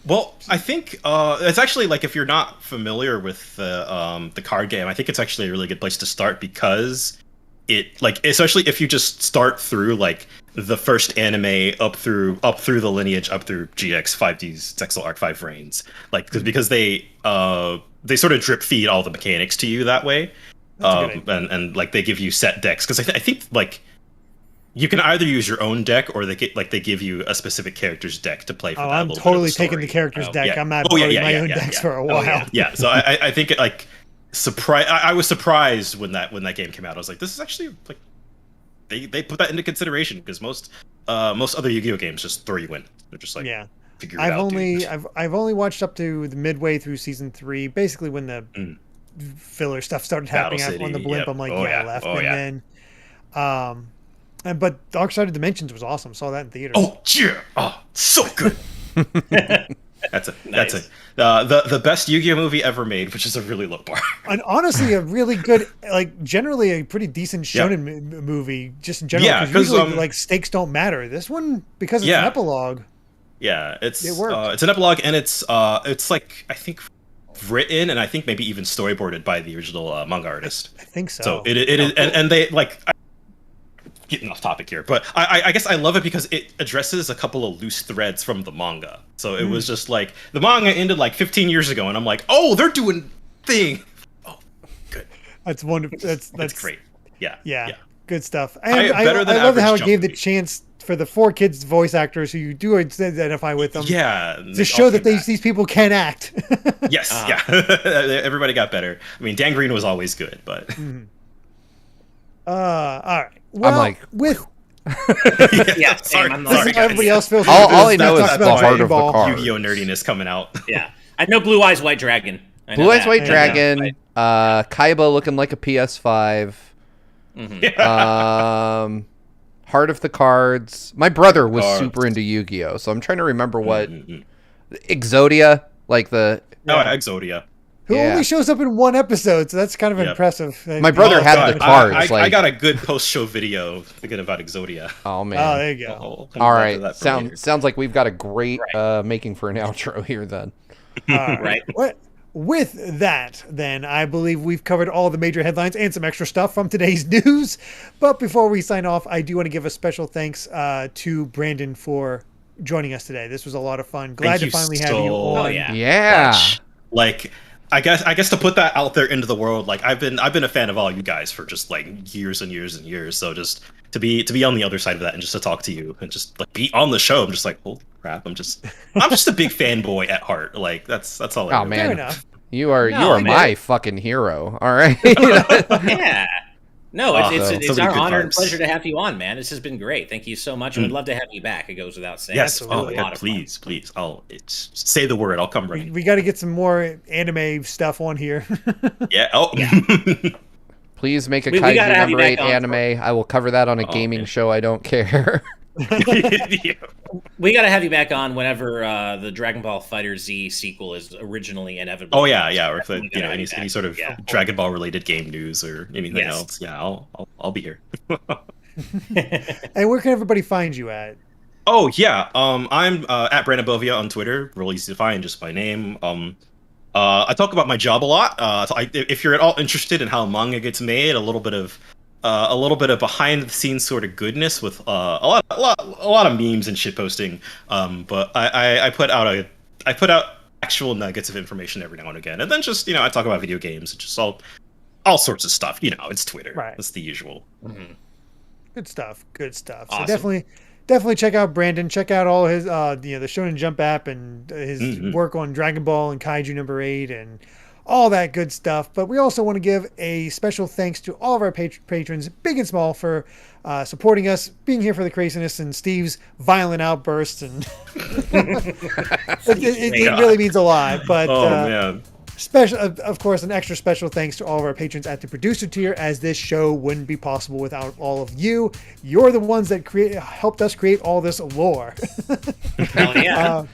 Well, I think it's actually like if you're not familiar with the card game, I think it's actually a really good place to start because it like especially if you just start through like the first anime up through the lineage up through GX 5D's Zexal Arc 5 Reigns, like because they sort of drip feed all the mechanics to you that way, and like they give you set decks because I think like you can either use your own deck or they give you a specific character's deck to play for. I'm totally taking the character's deck. Yeah. I'm not building my own decks for a while. Yeah. So I think it like I was surprised when that game came out. I was like, this is actually like they put that into consideration because most other Yu-Gi-Oh games just throw you in. They're just like figure it out. I've only watched up to the midway through season 3, basically when the filler stuff started happening on the blimp. I'm like, I left, and then but Dark-Sided Dimensions was awesome. Saw that in theaters. Oh yeah, so good. That's the best Yu-Gi-Oh movie ever made, which is a really low bar. And honestly, a really good, like generally a pretty decent shonen movie, just in general. Yeah, because usually like stakes don't matter. This one, because it's an epilogue. Yeah, it's an epilogue, and it's like I think written and I think maybe even storyboarded by the original manga artist. I think so. So it is, and they like. Getting off topic here, but I guess I love it because it addresses a couple of loose threads from the manga. So it was just like the manga ended like 15 years ago, and I'm like, oh, they're doing thing. Oh, good. That's wonderful. That's great. Yeah. Good stuff. And I love how it gave the chance for the 4 kids voice actors who you do identify with them. Yeah, to show that these people can act. Yes, everybody got better. I mean, Dan Green was always good, but. All right. Well, I'm like, with sorry, everybody else feels. All I know is the heart of the card. Yu-Gi-Oh nerdiness coming out. Yeah, I know Blue Eyes White Dragon. Blue Eyes White Dragon. Kaiba looking like a PS5. Mm-hmm. Heart of the Cards. My brother was super into Yu-Gi-Oh, so I'm trying to remember what Exodia, like the Exodia. Who only shows up in 1 episode, so that's kind of impressive. My brother had the cards. I got a good post-show video thinking about Exodia. Oh man! Oh, there you go. All right, sounds like we've got a great making for an outro here then. Right. With that, then, I believe we've covered all the major headlines and some extra stuff from today's news. But before we sign off, I do want to give a special thanks to Brandon for joining us today. This was a lot of fun. Glad to finally have you on. Yeah. Like. I guess to put that out there into the world, like I've been a fan of all you guys for just like years and years and years. So just to be on the other side of that and just to talk to you and just like be on the show, I'm just like, holy crap, I'm just a big fanboy at heart. Like that's all. Oh man, fair enough. You are my fucking hero. All right. Yeah. No, it's our honor and pleasure to have you on, man. This has been great. Thank you so much. And we'd love to have you back. It goes without saying. Yes. Oh my God, please. Say the word. I'll come right. We got to get some more anime stuff on here. Yeah. Oh. Yeah. Please make a Kaiju number 8 anime. I will cover that on a gaming show. I don't care. We got to have you back on whenever the Dragon Ball Fighter Z sequel is originally inevitable. Oh yeah, or if any sort of Dragon Ball related game news or anything else. Yeah, I'll be here. And where can everybody find you at? Oh yeah, I'm at Brandon Bovia on Twitter. Really easy to find, just by name. I talk about my job a lot. If you're at all interested in how manga gets made, a little bit of behind the scenes sort of goodness with a lot of memes and shit posting. But I put out actual nuggets of information every now and again, and then just I talk about video games and just all sorts of stuff. It's Twitter. Right. That's the usual. Mm-hmm. Good stuff. Awesome. So definitely check out Brandon. Check out all his the Shonen Jump app and his work on Dragon Ball and Kaiju number 8 and all that good stuff. But we also want to give a special thanks to all of our patrons, big and small, for supporting us, being here for the craziness and Steve's violent outbursts. And it really means a lot. But man. Special, of course, an extra special thanks to all of our patrons at the producer tier, as this show wouldn't be possible without all of you. You're the ones that helped us create all this lore. Hell yeah.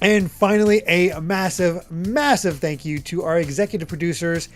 And finally, a massive, massive thank you to our executive producers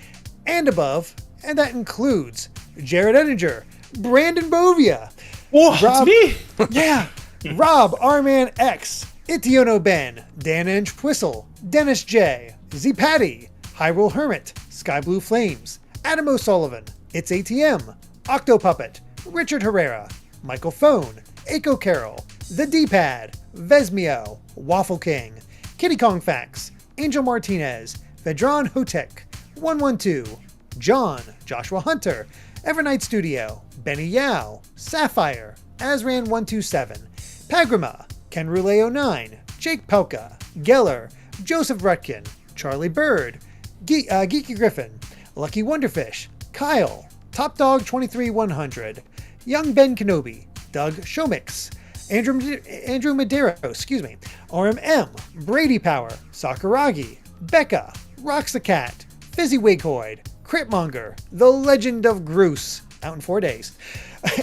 and above, and that includes Jared Edinger, Brandon Bovia. Whoa, it's me! Yeah. Rob, Rman X, Itiono Ben, Dan Inch Whistle, Dennis J, Z Patty, Hyrule Hermit, Sky Blue Flames, Adam O'Sullivan, It's ATM, Octopuppet, Richard Herrera, Michael Phone, Aiko Carroll, The D-Pad, Vesmio, Waffle King, Kitty Kong Fax, Angel Martinez, Vedran Hotek, 112, John, Joshua Hunter, Evernight Studio, Benny Yao, Sapphire, Azran127, Pagrima, Kenrule09, Jake Pelka, Geller, Joseph Rutkin, Charlie Bird, Geeky Griffin, Lucky Wonderfish, Kyle, Top Dog 23100, Young Ben Kenobi, Doug Shomix, Andrew Madero, RMM, Brady Power, Sakuragi, Becca, Rocks the Cat, Fizzy Wighoid, Critmonger, The Legend of Groose, out in 4 days,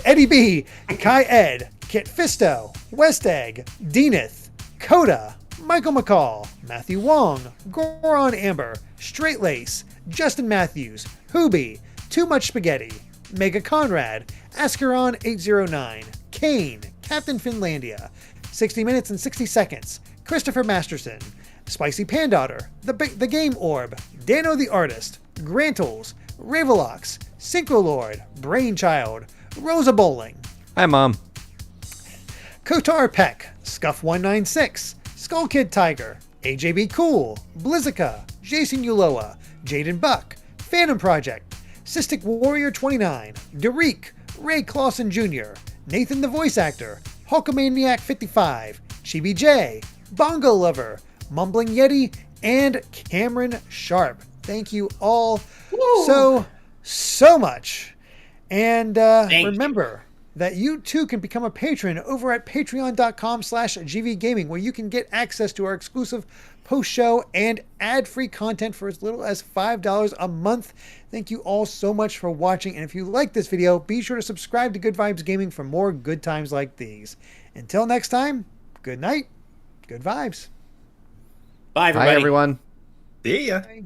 Eddie B, Kai Ed, Kit Fisto, West Egg, Deaneth, Coda, Michael McCall, Matthew Wong, Goron Amber, Straight Lace, Justin Matthews, Hoobie, Too Much Spaghetti, Mega Conrad, Ascaron 809, Kane, Captain Finlandia, 60 Minutes and 60 Seconds, Christopher Masterson, Spicy Pandaughter, The Game Orb, Dano the Artist, Grantles, Ravelox, Synchrolord, Brainchild, Rosa Bowling. Hi, Mom. Kotar Peck, Scuff196, Skull Kid Tiger, AJB Cool, Blizzica, Jason Uloa, Jaden Buck, Phantom Project, Cystic Warrior 29, Derek, Ray Clausen Jr., Nathan the Voice Actor, Hulkamaniac 55, Chibi J, Bongo Lover, Mumbling Yeti, and Cameron Sharp. Thank you all so much. And remember that you too can become a patron over at patreon.com/gvgaming, where you can get access to our exclusive post-show and ad-free content for as little as $5 a month. Thank you all so much for watching, and if you like this video, be sure to subscribe to Good Vibes Gaming for more good times like these. Until next time, good night, good vibes. Bye, everybody. Bye, everyone. See ya. Bye.